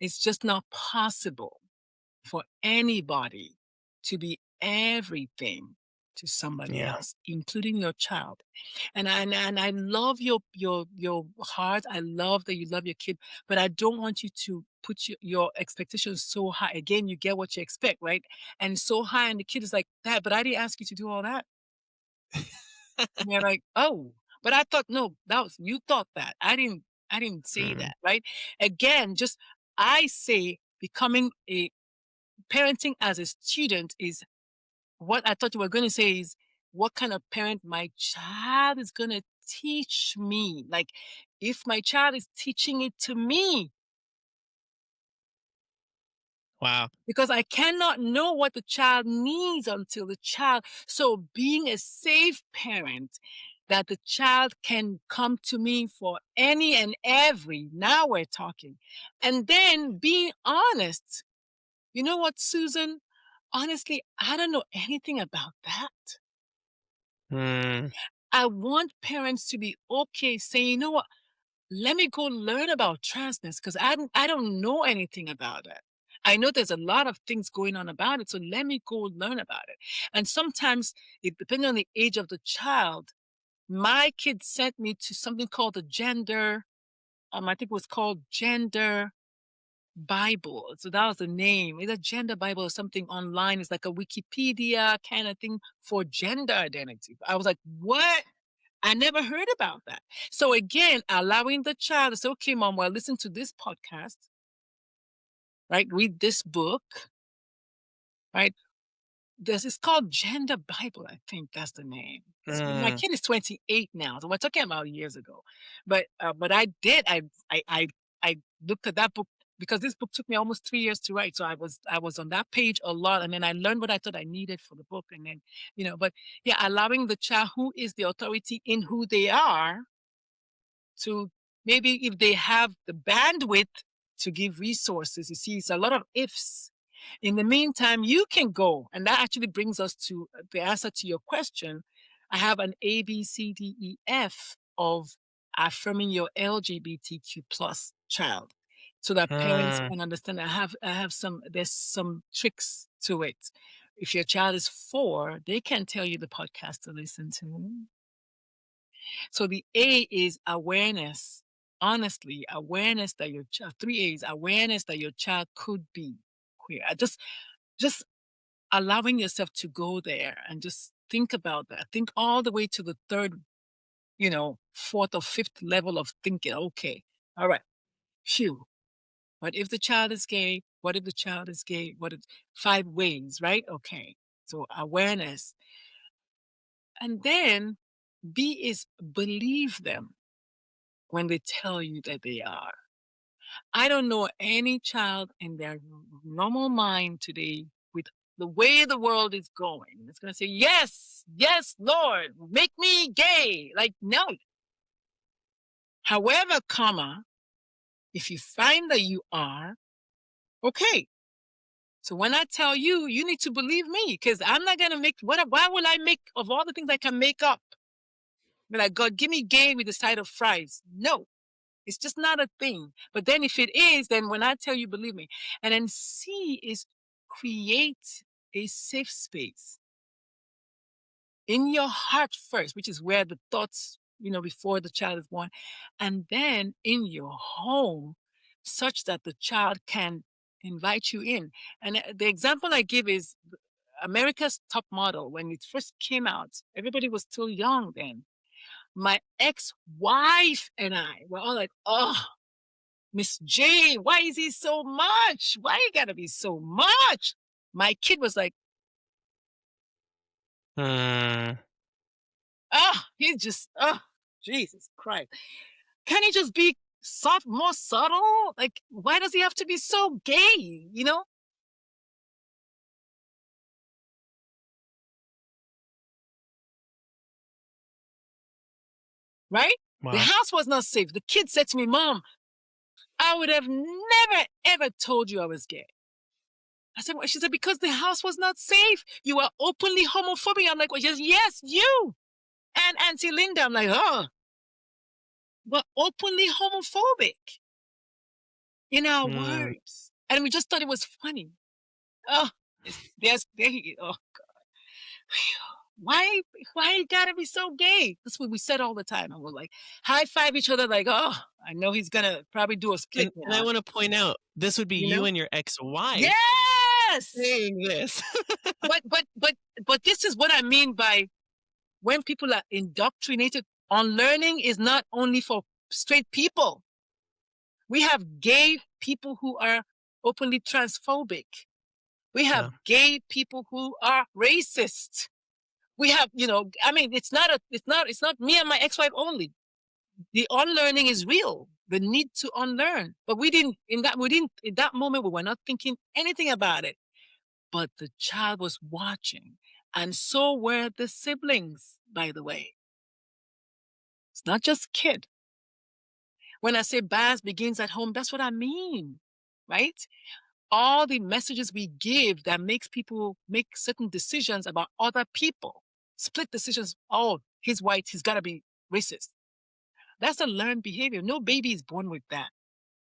it's just not possible for anybody to be everything to somebody yeah. else, including your child. And I love your heart. I love that you love your kid, but I don't want you to put your expectations so high. Again, you get what you expect, right? And so high, and the kid is like, Dad, but I didn't ask you to do all that. And you're like, oh, but I thought, no, that was, you thought that. I didn't say Mm, that, right? Again, just, I say becoming a parenting as a student is, what I thought you were going to say is what kind of parent my child is going to teach me. Like, if my child is teaching it to me, wow. because I cannot know what the child needs until the child. So being a safe parent, that the child can come to me for any and every, now we're talking. And then being honest. You know what, Susan? Honestly, I don't know anything about that. Mm, I want parents to be okay saying, you know what, let me go learn about transness, because I don't know anything about it. I know there's a lot of things going on about it, so let me go learn about it. And sometimes, it depending on the age of the child, my kid sent me to something called the gender, I think it was called Gender Bible. So that was the name. Either Gender Bible or something online. It's like a Wikipedia kind of thing for gender identity. I was like, what? I never heard about that. So again, allowing the child to say, okay, mom, well, listen to this podcast, right? Read this book, right? This is called Gender Bible. I think that's the name. My mm. kid is 28 now, so we're talking about years ago. But I did. I looked at that book because this book took me almost 3 years to write. So I was on that page a lot, and then I learned what I thought I needed for the book, and then But yeah, allowing the child who is the authority in who they are to, maybe if they have the bandwidth to give resources. You see, it's a lot of ifs. In the meantime, you can go. And that actually brings us to the answer to your question. I have an ABCDEF of affirming your LGBTQ plus child, so that parents Mm. can understand. There's some tricks to it. If your child is 4, they can tell you the podcast to listen to. So the A is awareness. Honestly, awareness that your child, 3 A's, awareness that your child could be queer. Just allowing yourself to go there and just think about that. Think all the way to the third, fourth or fifth level of thinking. Okay, all right, phew. What if the child is gay? What if the child is gay? What if 5 ways, right? Okay. So awareness. And then B is believe them when they tell you that they are. I don't know any child in their normal mind today with the way the world is going. It's going to say, yes, yes, Lord, make me gay. Like, no. However, comma, if you find that you are, okay. So when I tell you, you need to believe me because I'm not going to why will I make of all the things I can make up? Be like, God, give me gay with a side of fries. No, it's just not a thing. But then if it is, then when I tell you, believe me. And then C is create a safe space in your heart first, which is where the thoughts, before the child is born, and then in your home, such that the child can invite you in. And the example I give is America's Top Model. When it first came out, everybody was still young then. My ex-wife and I were all like, oh, Miss J, why is he so much? Why you gotta be so much? My kid was like, Hmm. he's just, Jesus Christ. Can he just be soft, more subtle? Like, why does he have to be so gay? Right? The Wow. house was not safe. The kid said to me, Mom, I would have never, ever told you I was gay. I said, well, she said, because the house was not safe. You were openly homophobic. I'm like, well, yes, you and Auntie Linda. I'm like, oh, but openly homophobic in our Hmm. words. And we just thought it was funny. Oh, there he, oh, why, why you gotta be so gay? That's what we said all the time. And we're like, high five each other, like, oh, I know he's gonna probably do a split And I now, want to point out this would be you you know? and your ex-wife Yes! saying this. But, but, but, but this is what I mean by when people are indoctrinated on learning is not only for straight people. We have gay people who are openly transphobic. We have Yeah. gay people who are racist. We have, I mean, it's not me and my ex-wife only. The unlearning is real. The need to unlearn. But in that moment, we were not thinking anything about it. But the child was watching. And so were the siblings, by the way. It's not just kid. When I say bias begins at home, that's what I mean, right? All the messages we give that makes people make certain decisions about other people, split decisions. Oh, he's white, he's got to be racist. That's a learned behavior. No baby is born with that.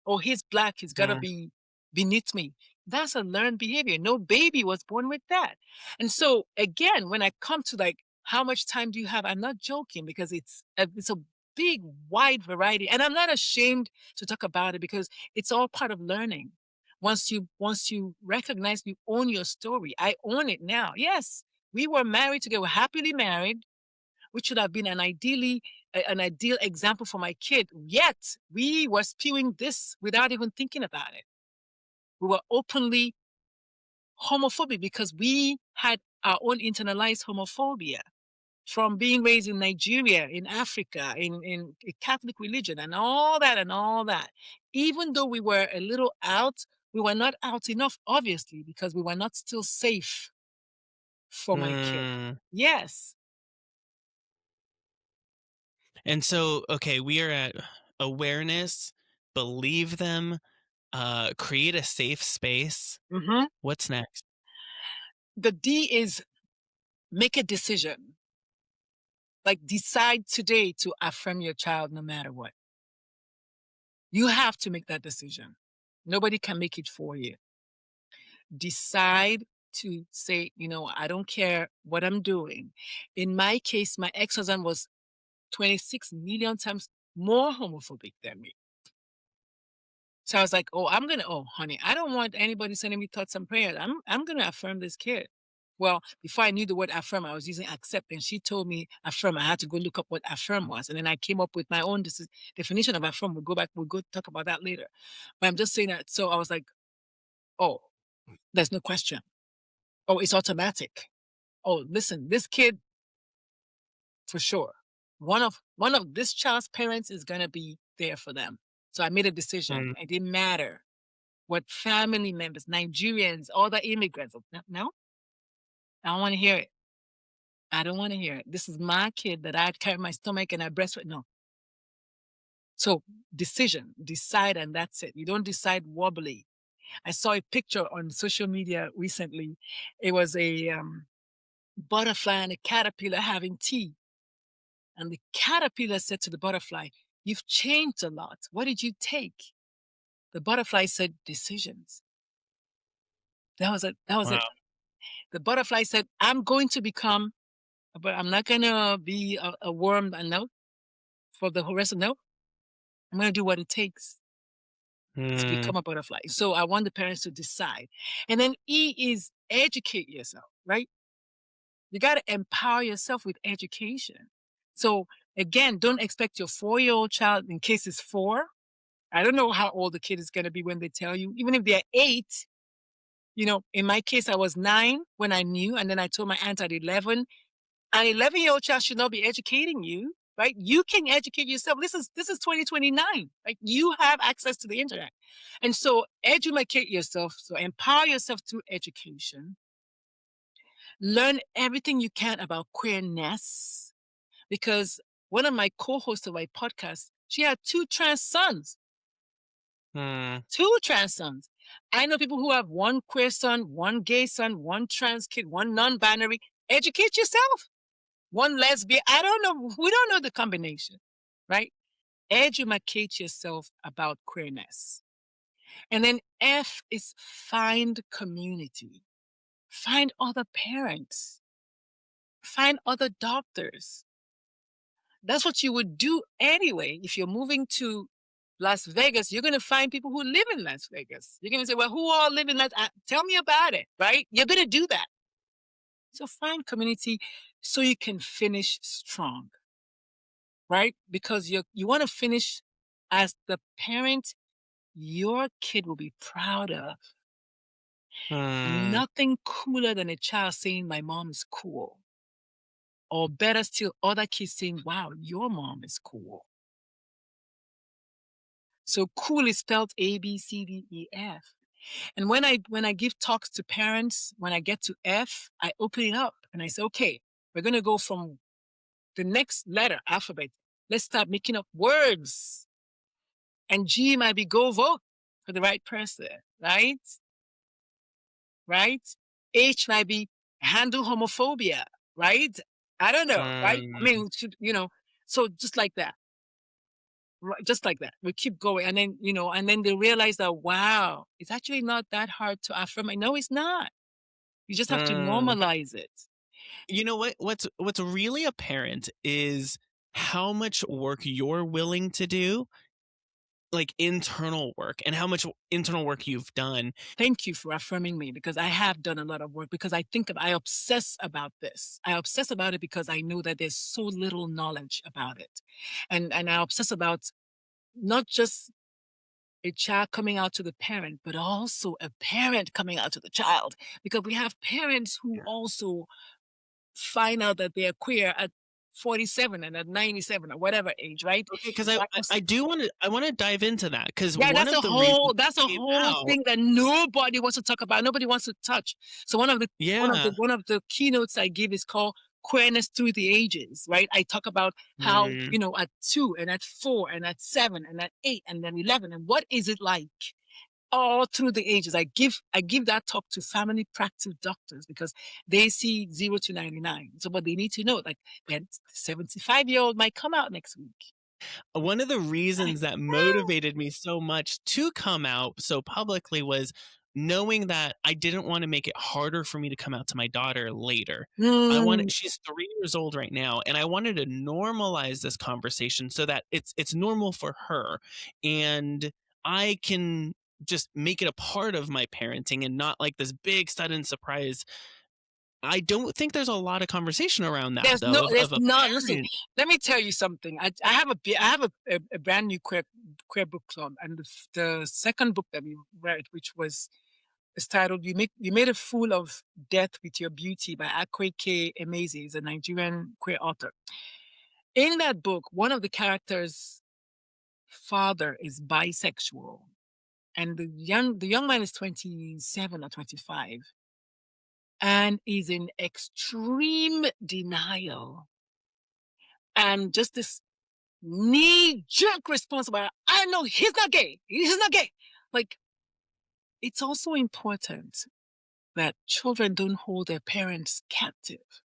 Oh, he's black, he's got to Hmm. be beneath me. That's a learned behavior. No baby was born with that. And so again, when I come to like, how much time do you have? I'm not joking because it's a big, wide variety. And I'm not ashamed to talk about it because it's all part of learning. Once you recognize you own your story, I own it now. Yes, we were married together, we're happily married, which should have been an ideal example for my kid. Yet we were spewing this without even thinking about it. We were openly homophobic because we had our own internalized homophobia from being raised in Nigeria, in Africa, in a Catholic religion, and all that and all that. Even though we were a little out, we were not out enough, obviously, because we were not still safe for my kid. Hmm. Yes. And so, okay, we are at awareness, believe them, create a safe space. Hmm. What's next? The D is make a decision. Like decide today to affirm your child no matter what. You have to make that decision. Nobody can make it for you. Decide to say, I don't care what I'm doing. In my case, my ex-husband was 26 million times more homophobic than me. So I was like, oh, honey, I don't want anybody sending me thoughts and prayers. I'm going to affirm this kid. Well, before I knew the word affirm, I was using accept, and she told me affirm. I had to go look up what affirm was, and then I came up with my own definition of affirm. We'll go back. We'll go talk about that later. But I'm just saying that. So I was like, oh, there's no question. Oh, it's automatic. Oh, listen, this kid for sure. One of this child's parents is gonna be there for them. So I made a decision. Mm, It didn't matter what family members, Nigerians, all the immigrants. No, no, I don't want to hear it. I don't want to hear it. This is my kid that I carry my stomach and I breastfeed. No. So decision, decide, and that's it. You don't decide wobbly. I saw a picture on social media recently. It was a butterfly and a caterpillar having tea. And the caterpillar said to the butterfly, "You've changed a lot. What did you take?" The butterfly said, "Decisions." That was it. That was wow. it. The butterfly said, "I'm going to become, but I'm not going to be a worm. No, for the whole rest of no. I'm going to do what it takes to Mm, become a butterfly." So I want the parents to decide. And then E is educate yourself, right? You got to empower yourself with education. So again, don't expect your 4-year-old child, in case it's 4. I don't know how old the kid is going to be when they tell you, even if they're 8. In my case, I was 9 when I knew, and then I told my aunt at 11. An 11-year-old child should not be educating you, right? You can educate yourself. This is 2029. Like, you have access to the internet. And so educate yourself. So empower yourself through education. Learn everything you can about queerness. Because one of my co-hosts of my podcast, she had 2 trans sons. mm, 2 trans sons. I know people who have 1 queer son, 1 gay son, 1 trans kid, 1 non-binary. Educate yourself. 1 lesbian. I don't know. We don't know the combination, right? Educate yourself about queerness. And then F is find community. Find other parents. Find other doctors. That's what you would do anyway. If you're moving to Las Vegas, you're going to find people who live in Las Vegas. You're going to say, well, who all live in Las Tell me about it, right? You're going to do that. So find community so you can finish strong, right? Because you want to finish as the parent your kid will be proud of. mm, Nothing cooler than a child saying, my mom is cool. Or better still, other kids saying, wow, your mom is cool. So cool is spelled ABCDEF. And when I give talks to parents, when I get to F, I open it up and I say, okay, we're gonna go from the next letter alphabet. Let's start making up words. And G might be go vote for the right person, right? Right? H might be handle homophobia, right? I don't know, right? I mm, mean, so just like that. Right, just like that. We keep going. And then they realize that, wow, it's actually not that hard to affirm. No, it's not. You just have to mm. normalize it. You know what? What's really apparent is how much work you're willing to do, like internal work, and how much internal work you've done. Thank you for affirming me, because I have done a lot of work, because I obsess about this. I obsess about it because I know that there's so little knowledge about it. And I obsess about not just a child coming out to the parent, but also a parent coming out to the child, because we have parents who also find out that they're queer at 47 and at 97 or whatever age, right? Okay, because So I do want to I want to dive into that because yeah, one that's of a the reasons whole that's a it came whole out, thing that nobody wants to talk about. Nobody wants to touch. So yeah, one of the keynotes I give is called Queerness Through the Ages, right? I talk about how, mm, at 2 and at 4 and at 7 and at 8 and then 11, and what is it like all through the ages. I give that talk to family practice doctors because they see 0 to 99. So what they need to know, like, that 75-year-old might come out next week. one of the Like, reasons that "Ah, motivated me so much to come out so publicly was knowing that I didn't want to make it harder for me to come out to my daughter later. mm, She's 3 years old right now, and I wanted to normalize this conversation so that it's normal for her, and I can just make it a part of my parenting and not like this big sudden surprise I don't think there's a lot of conversation around that though There's of a not. Listen, parent. let me tell you something. I have a brand new queer book club, and the second book that we read, which was is titled "You Made a Fool of Death with Your Beauty" by Akweke Emezi, is a Nigerian queer author. In that book, one of the characters' father is bisexual, and the young man is 27 or 25, and is in extreme denial, and just this knee-jerk response about, "I know he's not gay. He's not gay." Like, it's also important that children don't hold their parents captive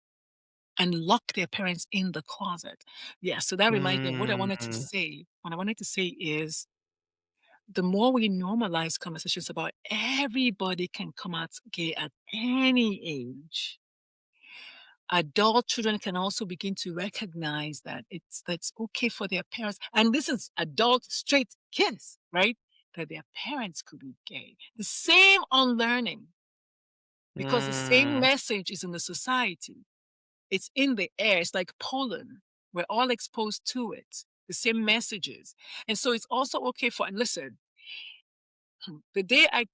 and lock their parents in the closet. Yeah, so that reminds me of what I wanted to Mm, say. What I wanted to say is, the more we normalize conversations about everybody can come out gay at any age, adult children can also begin to recognize that that's okay for their parents. And this is adult straight kids, right? That their parents could be gay. The same unlearning, because the same mm, message is in the society. It's in the air. It's like pollen. We're all exposed to it. The same messages. And so it's also okay for, and listen, the day I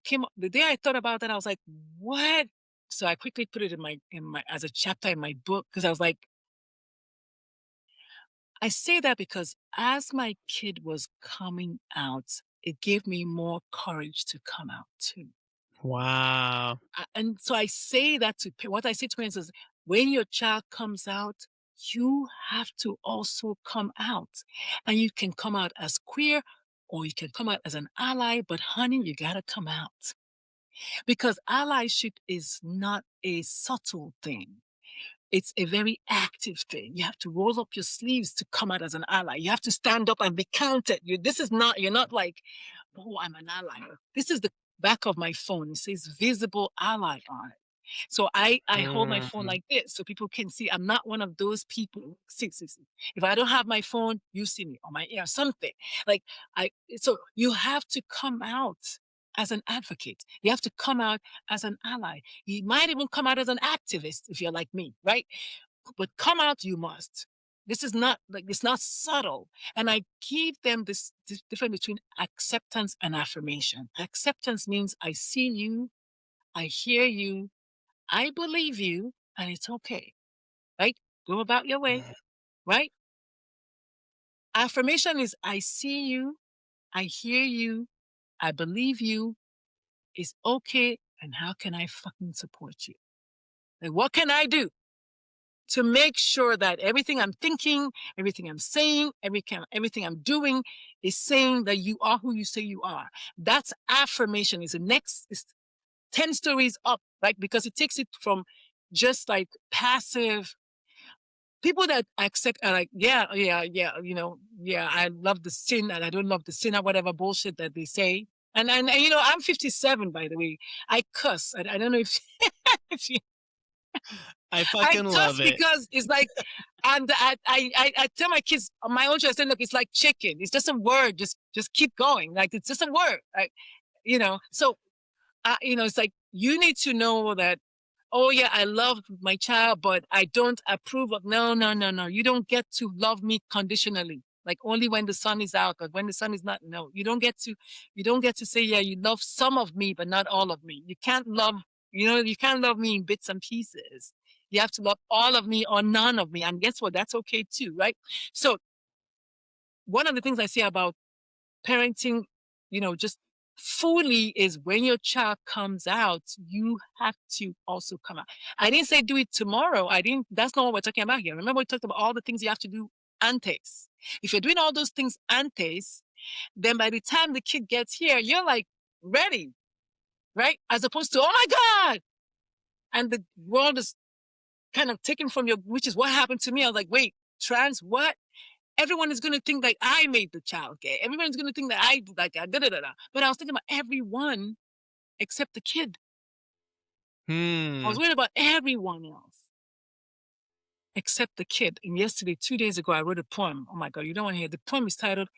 thought about that, I was like, what? So I quickly put it in my, as a chapter in my book, because I was like, I say that because as my kid was coming out, it gave me more courage to come out too. wow. And so I say that what I say to parents is, when your child comes out, you have to also come out. And you can come out as queer, or you can come out as an ally, but honey, you got to come out. Because allyship is not a subtle thing. It's a very active thing. You have to roll up your sleeves to come out as an ally. You have to stand up and be counted. This is not, you're not like, oh, I'm an ally. This is the back of my phone. It says visible ally on it. So I hold my phone Mm, like this so people can see I'm not one of those people. See. If I don't have my phone, you see me on my ear, something. Like so you have to come out as an advocate. You have to come out as an ally. You might even come out as an activist if you're like me, right? But come out you must. This is not like, it's not subtle. And I give them this difference between acceptance and affirmation. Acceptance means I see you, I hear you, I believe you, and it's okay, right? Go about your way, right? Affirmation is I see you, I hear you, I believe you, it's okay, and how can I fucking support you? Like, what can I do to make sure that everything I'm thinking, everything I'm saying, everything I'm doing is saying that you are who you say you are? That's affirmation. Is the next is 10 stories up, right? Because it takes it from just like passive. People that accept are like, yeah, yeah, I love the sin and I don't love the sin, or whatever bullshit that they say. And I'm 57, by the way. I cuss. I don't know if, if you, I I fucking cuss love it. because it's like, and I tell my kids, my own children, I say, look, it's like chicken. It's just a word. Just keep going. Like, it's just a word. Like, so it's like, you need to know that, oh yeah, I love my child, but I don't approve of, no, no, no, no. You don't get to love me conditionally. Like, only when the sun is out, but when the sun is not, no, you don't get to say, yeah, you love some of me, but not all of me. You can't love me in bits and pieces. You have to love all of me or none of me. And guess what? That's okay too, right? So one of the things I say about parenting, just fully, is when your child comes out, you have to also come out. I didn't say do it tomorrow. That's not what we're talking about here. Remember, we talked about all the things you have to do antes. If you're doing all those things antes, then by the time the kid gets here, you're like ready, right? As opposed to, oh my God. And the world is kind of taken from you, which is what happened to me. I was like, wait, trans, what? Everyone is going to think like I made the child gay. Everyone's going to think that I like da da da da. But I was thinking about everyone except the kid. I Hmm. was worried about everyone else except the kid. And yesterday, 2 days ago, I wrote a poem. Oh my God, you don't want to hear. The poem is titled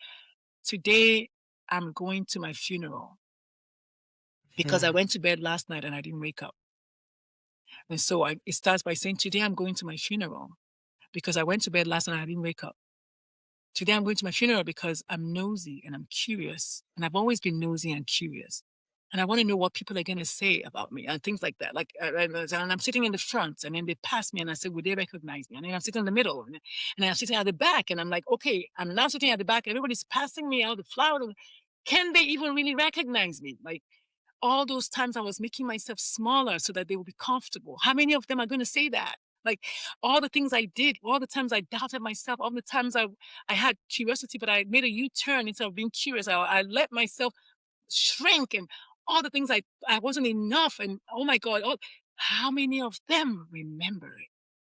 "Today I'm Going to My Funeral," because I Hmm. went to bed last night and I didn't wake up. And so it starts by saying, today I'm going to my funeral because I went to bed last night, I didn't wake up. Today I'm going to my funeral because I'm nosy and I'm curious. And I've always been nosy and curious. And I want to know what people are going to say about me and things like that. Like, and I'm sitting in the front and then they pass me and I say, would they recognize me? And then I'm sitting in the middle and then I'm sitting at the back and I'm like, okay, I'm now sitting at the back. Everybody's passing me out the flowers. Can they even really recognize me? Like, all those times I was making myself smaller so that they would be comfortable. How many of them are going to say that? Like all the things I did, all the times I doubted myself, all the times I had curiosity, but I made a U-turn instead of being curious. I let myself shrink and all the things I wasn't enough. And oh my God, how many of them remember it?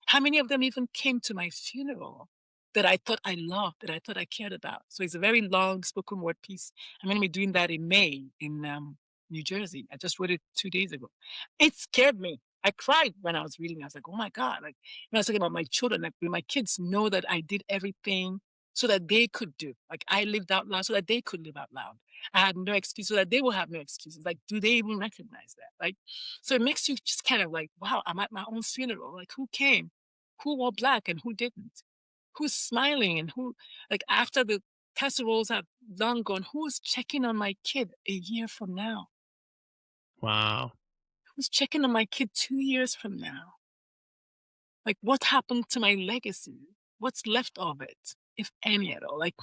How many of them even came to my funeral that I thought I loved, that I thought I cared about? So it's a very long spoken word piece. I'm going to be doing that in May in New Jersey. I just wrote it 2 days ago. It scared me. I cried when I was reading. I was like, oh my God. Like when I was talking about my children, like will my kids know that I did everything so that they could do. Like I lived out loud so that they could live out loud. I had no excuse so that they will have no excuses. Like, do they even recognize that? Like, so it makes you just kind of like, wow, I'm at my own funeral. Like, who came? Who wore black and who didn't? Who's smiling and who, like after the casseroles have long gone, who's checking on my kid a year from now? Wow. Who's checking on my kid 2 years from now? Like what happened to my legacy? What's left of it, if any at all? Like,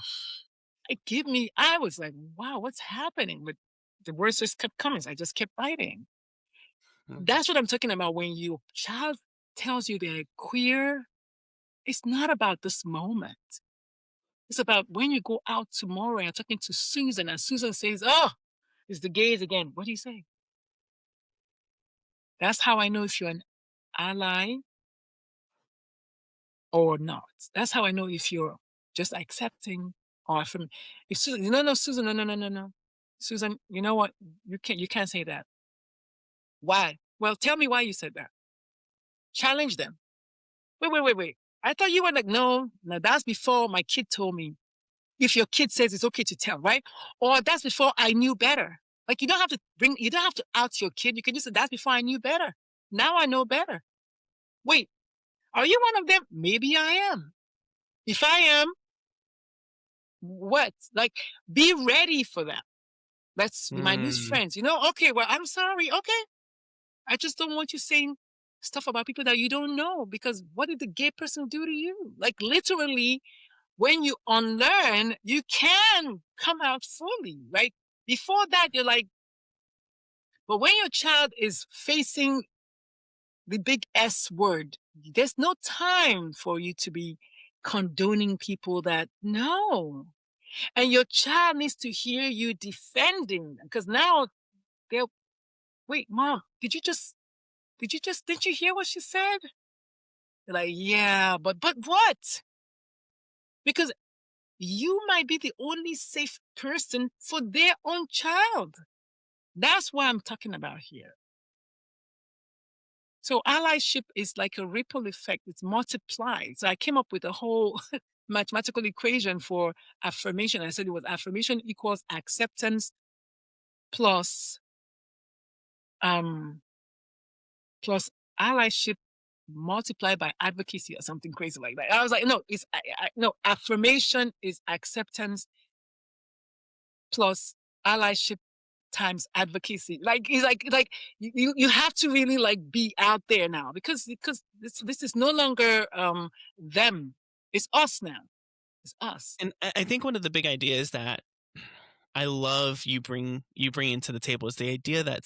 I was like, wow, what's happening? But the words just kept coming. So I just kept writing. Mm. That's what I'm talking about when your child tells you they're queer. It's not about this moment. It's about when you go out tomorrow and you're talking to Susan and Susan says, oh, it's the gays again. What do you say? That's how I know if you're an ally or not. That's how I know if you're just accepting or from if Susan, no, no, Susan, no, no, no, no, no. Susan, you know what? You can't say that. Why? Well, tell me why you said that. Challenge them. Wait, wait, wait, wait. I thought you were like, no, no, that's before my kid told me. If your kid says it's okay to tell, right? Or that's before I knew better. Like you don't have to out your kid. You can just say that's before I knew better. Now I know better. Wait, are you one of them? Maybe I am. If I am, what? Like, be ready for that. Let's be my new Mm. friends. Okay, well, I'm sorry. Okay. I just don't want you saying stuff about people that you don't know because what did the gay person do to you? Like literally, when you unlearn, you can come out fully, right? Before that, you're like, but when your child is facing the big S word, there's no time for you to be condoning people that no. And your child needs to hear you defending them because now they'll wait, mom, didn't you hear what she said? They're like, yeah, but what? Because you might be the only safe person for their own child. That's what I'm talking about here. So allyship is like a ripple effect. It's multiplied. So I came up with a whole mathematical equation for affirmation. I said it was affirmation equals acceptance plus um plus allyship multiplied by advocacy or something crazy like that. I was like, no, no, affirmation is acceptance plus allyship times advocacy. Like it's like you have to really like be out there now because this is no longer them. It's us now. It's us. And I think one of the big ideas that I love you bring into the table is the idea that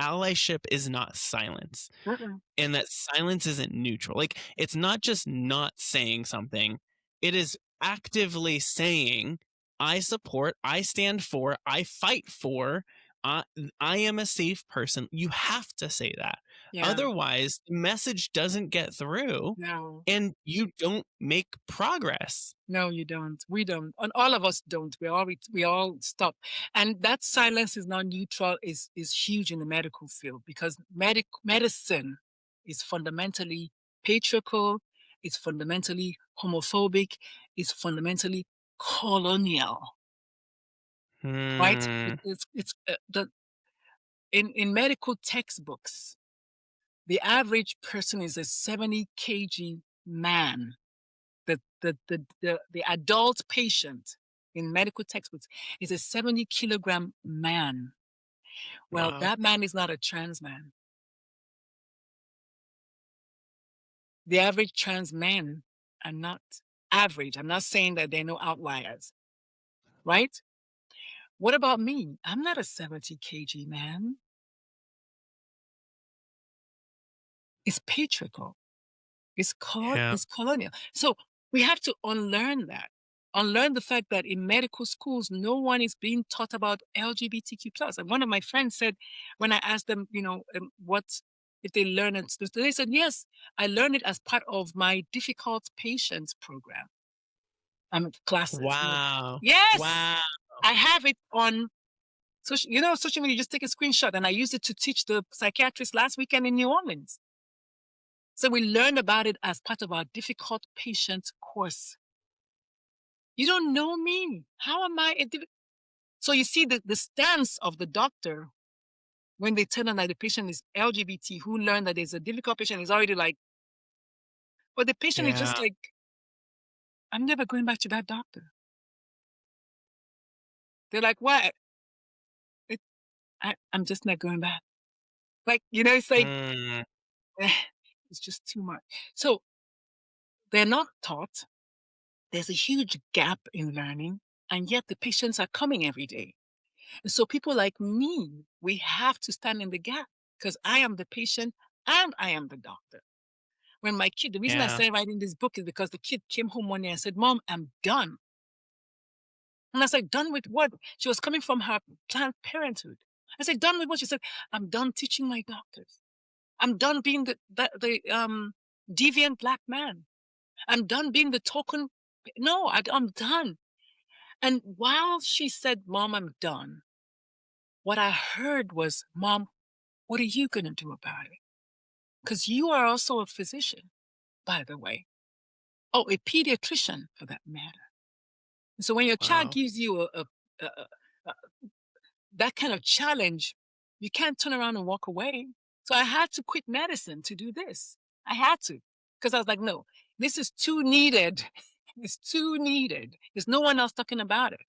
allyship is not silence, Mm-mm. and that silence isn't neutral. Like it's not just not saying something; it is actively saying, "I support, I stand for, I fight for. I, I am a safe person." You have to say that, Yeah. otherwise, the message doesn't get through, No. and you don't make progress. No, you don't. We don't. And all of us don't. We all stop. And that silence is not neutral is huge in the medical field because medicine is fundamentally patriarchal, it's fundamentally homophobic, it's fundamentally colonial, right? Hmm. It's the in medical textbooks. The average person is a 70 kg man. The adult patient in medical textbooks is a 70 kilogram man. Well, Wow. that man is not a trans man. The average trans men are not average. I'm not saying that they're no outliers, right? What about me? I'm not a 70 kg man. It's patriarchal. Yeah. It's colonial. So we have to unlearn that. Unlearn the fact that in medical schools, no one is being taught about LGBTQ plus. And one of my friends said, when I asked them, what if they learn it, they said, yes, I learned it as part of my difficult patients program. Classes. I'm like, Wow. yes, Wow. I have it on social media. Just take a screenshot, and I used it to teach the psychiatrist last weekend in New Orleans. So we learned about it as part of our difficult patients course. You don't know me. How am I? So you see the stance of the doctor when they tell them that the patient is LGBT, who learned that there's a difficult patient, is already like, but the patient is Yeah. just like, I'm never going back to that doctor. They're like, what? It, I'm just not going back. Like, it's like, Mm, it's just too much. So they're not taught. There's a huge gap in learning, and yet the patients are coming every day. And so people like me, we have to stand in the gap because I am the patient and I am the doctor. When my kid, the reason I yeah. started writing this book is because the kid came home one day and said, Mom, I'm done. And I said, done with what? She was coming from her Planned Parenthood. I said, done with what? She said, I'm done teaching my doctors. I'm done being the deviant black man. I'm done being the token. No, I'm done. And while she said, Mom, I'm done, what I heard was, Mom, what are you going to do about it? Because you are also a physician, by the way. Oh, a pediatrician for that matter. So when your child Wow. gives you a that kind of challenge, you can't turn around and walk away. So I had to quit medicine to do this. I had to, because I was like, no, this is too needed. It's too needed. There's no one else talking about it.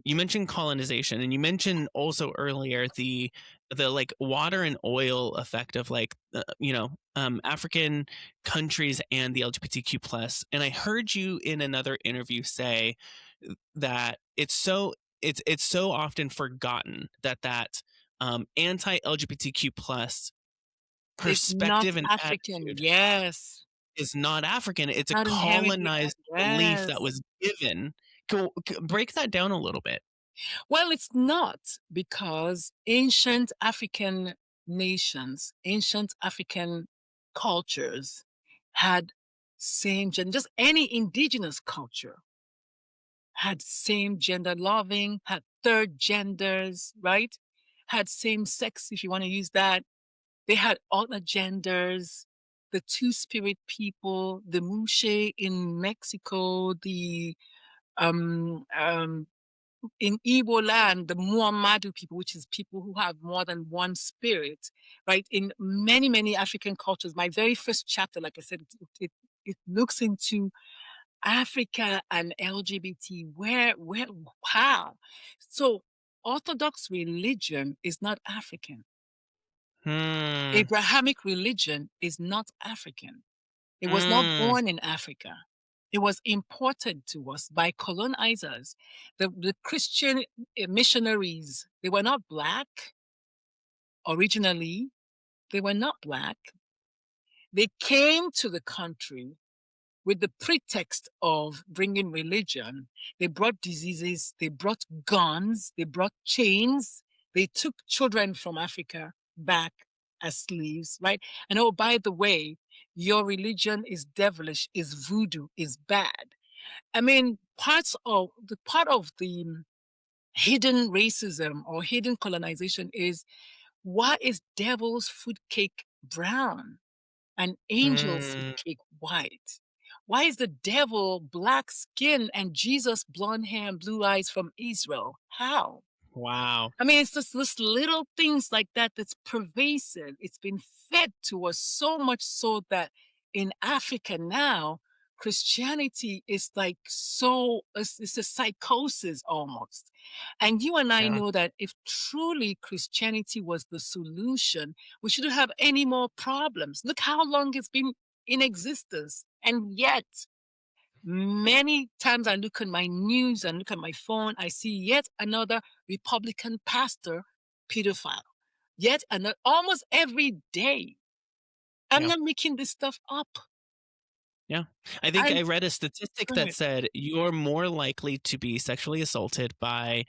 You mentioned colonization, and you mentioned also earlier the like water and oil effect of like African countries and the LGBTQ plus. And I heard you in another interview say that it's so often forgotten that anti-LGBTQ plus It's not perspective and African. attitude Yes. is not African. It's a Not inherently. colonized belief that Yes. was given. Break that down a little bit. Well, it's not, because ancient African nations, ancient African cultures had same gender, just any indigenous culture had same gender loving, had third genders, right? Had same sex, if you want to use that. They had other genders, the two spirit people, the Mushe in Mexico, the um um in Igbo land, the Muhammadu people, which is people who have more than one spirit, right? In many, many African cultures, my very first chapter, like I said, it looks into Africa and LGBT. How? So Orthodox religion is not African. Hmm. Abrahamic religion is not African. It was not Mm. born in Africa. It was imported to us by colonizers. The Christian missionaries, they were not black originally. They were not black. They came to the country with the pretext of bringing religion. They brought diseases, they brought guns, they brought chains. They took children from Africa back as slaves, right? And oh, by the way, your religion is devilish, is voodoo, is bad. I mean, part of the hidden racism or hidden colonization is, why is devil's food cake brown and angel food Mm. cake white? Why is the devil black skin and Jesus blonde hair and blue eyes from Israel? How? Wow. I mean, it's just this little things like that that's pervasive. It's been fed to us so much so that in Africa now, Christianity is like so, it's a psychosis almost. And you and I Yeah. know that if truly Christianity was the solution, we shouldn't have any more problems. Look how long it's been in existence. And yet, many times I look at my news and look at my phone, I see yet another Republican pastor pedophile. Yet another, almost every day. I'm Yeah. not making this stuff up. Yeah. I think And I read a statistic go that ahead. said you're more likely to be sexually assaulted by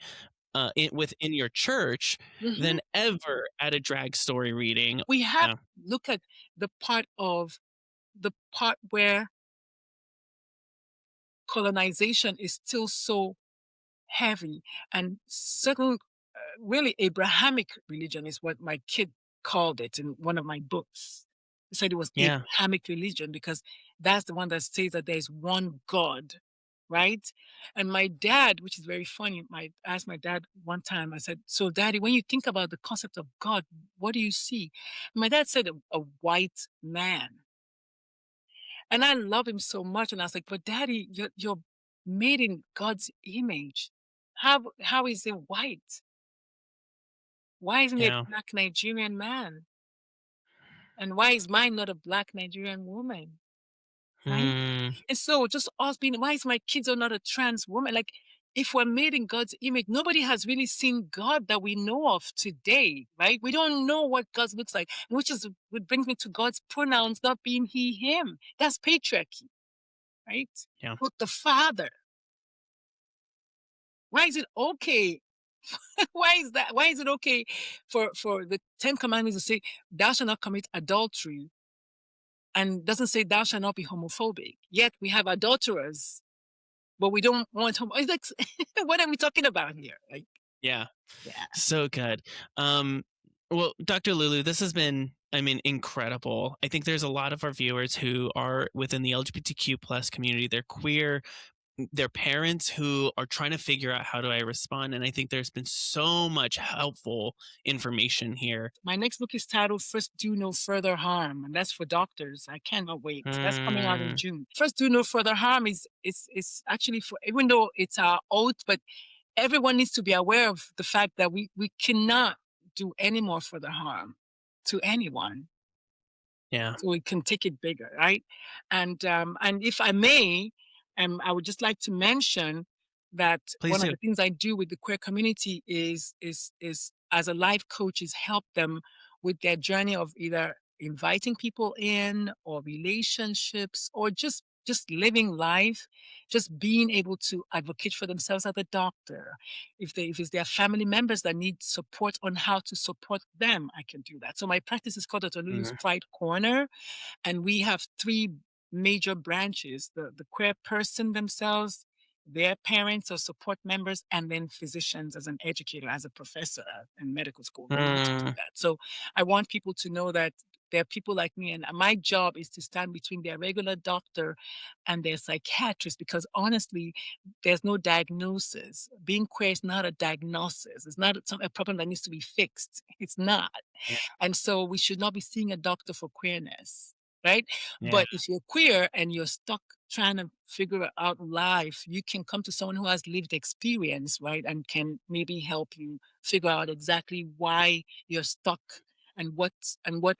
within your church Mhm. than ever at a drag story reading. We have Yeah. look at the part where colonization is still so heavy and certain really Abrahamic religion is what my kid called it in one of my books. He said it was Yeah. Abrahamic religion because that's the one that says that there's one God, right? And my dad, which is very funny, I asked my dad one time, I said, "So, Daddy, when you think about the concept of God, what do you see?" And my dad said, a white man. And I love him so much. And I was like, "But Daddy, you're made in God's image. How is it white? Why isn't it a Yeah. black Nigerian man? And why is mine not a black Nigerian woman?" Right? Hmm. And so just us being, why is my kids are not a trans woman? Like, if we're made in God's image, nobody has really seen God that we know of today, right? We don't know what God looks like, which is what brings me to God's pronouns not being he, him. That's patriarchy, right? Yeah. But the Father, why is it okay? Why is that? Why is it okay for the Ten Commandments to say, "Thou shalt not commit adultery," and doesn't say, "Thou shalt not be homophobic"? Yet we have adulterers, but we don't want homo. It's like, what are we talking about here? Like, Yeah. yeah, So good. Um, well, Dr. Lulu, this has been, I mean, incredible. I think there's a lot of our viewers who are within the LGBTQ plus community. They're queer, they're parents who are trying to figure out how do I respond. And I think there's been so much helpful information here. my next book is titled "First Do No Further Harm," and that's for doctors. I cannot wait. That's coming out in Hmm. June. "First Do No Further Harm" is actually for, even though it's our oath, but everyone needs to be aware of the fact that we cannot do any more further harm to anyone, Yeah. so we can take it bigger, right? And if I may, I would just like to mention that Please one of do. the things I do with the queer community is as a life coach is help them with their journey of either inviting people in or relationships or just living life, just being able to advocate for themselves as a doctor. If it's their family members that need support on how to support them, I can do that. So my practice is called the Lulu's Mhm. Pride Corner, and we have three major branches: the queer person themselves, their parents or support members, and then physicians as an educator, as a professor in medical school. We need to do Mm, that. So I want people to know that there are people like me, and my job is to stand between their regular doctor and their psychiatrist because honestly, there's no diagnosis. Being queer is not a diagnosis. It's not a problem that needs to be fixed. It's not. yeah, And so we should not be seeing a doctor for queerness, right? yeah, But if you're queer and you're stuck trying to figure out life, you can come to someone who has lived experience, right? And can maybe help you figure out exactly why you're stuck and what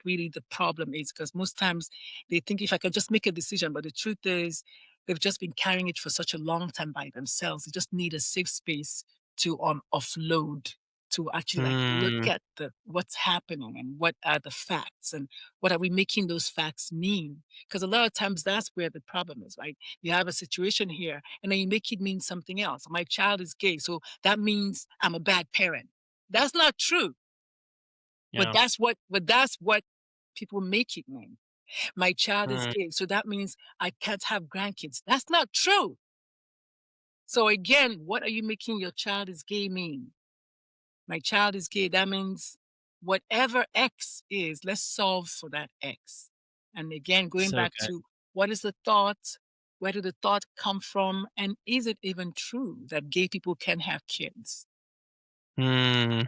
really the problem is. Because most times they think if I can just make a decision, but the truth is they've just been carrying it for such a long time by themselves. They just need a safe space to offload, to actually like look mm, at the what's happening and what are the facts and what are we making those facts mean, because a lot of times that's where the problem is, right? You have a situation here and then you make it mean something else. My child is gay, so that means I'm a bad parent. That's not true, but yeah, that's what people make it mean. My child is mm, gay, so that means I can't have grandkids. That's not true. So again, what are you making your child is gay mean? My child is gay. That means whatever X is, let's solve for that X. And again, going so back good. to what is the thought? Where did the thought come from? And is it even true that gay people can have kids? Hmm.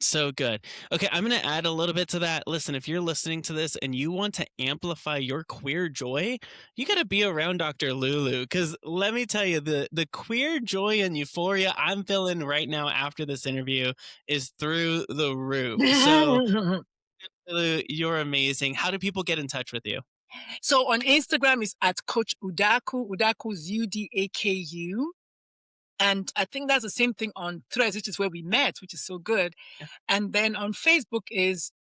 So good. Okay, I'm going to add a little bit to that. Listen, if you're listening to this and you want to amplify your queer joy, you got to be around Dr. Lulu, cuz let me tell you, the queer joy and euphoria I'm feeling right now after this interview is through the roof. So, Lulu, you're amazing. How do people get in touch with you? So on Instagram is at Coach Udaku. Udaku's Udaku. And I think that's the same thing on Threads, which is where we met, which is so good. Yeah. And then on Facebook is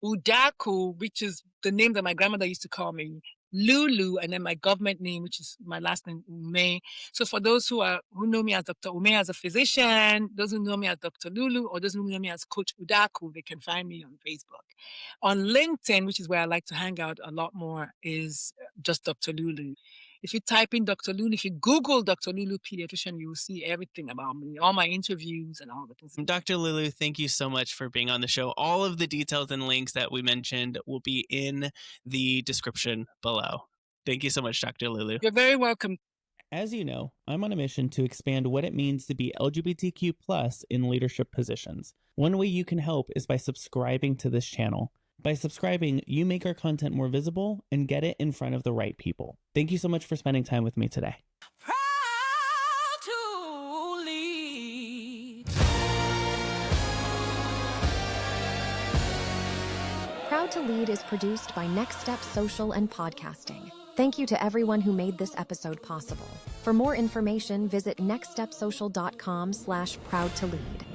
Udaku, which is the name that my grandmother used to call me, Lulu, and then my government name, which is my last name, Ume. So for those who know me as Dr. Ume as a physician, those who know me as Dr. Lulu, or those who know me as Coach Udaku, they can find me on Facebook. On LinkedIn, which is where I like to hang out a lot more, is just Dr. Lulu. If you type in Dr. Lulu, if you Google Dr. Lulu pediatrician, you will see everything about me, all my interviews and all the things. Dr. Lulu, thank you so much for being on the show. All of the details and links that we mentioned will be in the description below. Thank you so much, Dr. Lulu. You're very welcome. As you know, I'm on a mission to expand what it means to be LGBTQ plus in leadership positions. One way you can help is by subscribing to this channel. By subscribing, you make our content more visible and get it in front of the right people. Thank you so much for spending time with me today. Proud to lead. Proud to Lead is produced by Next Step Social and Podcasting. Thank you to everyone who made this episode possible. For more information, visit nextstepsocial.com/proudtolead.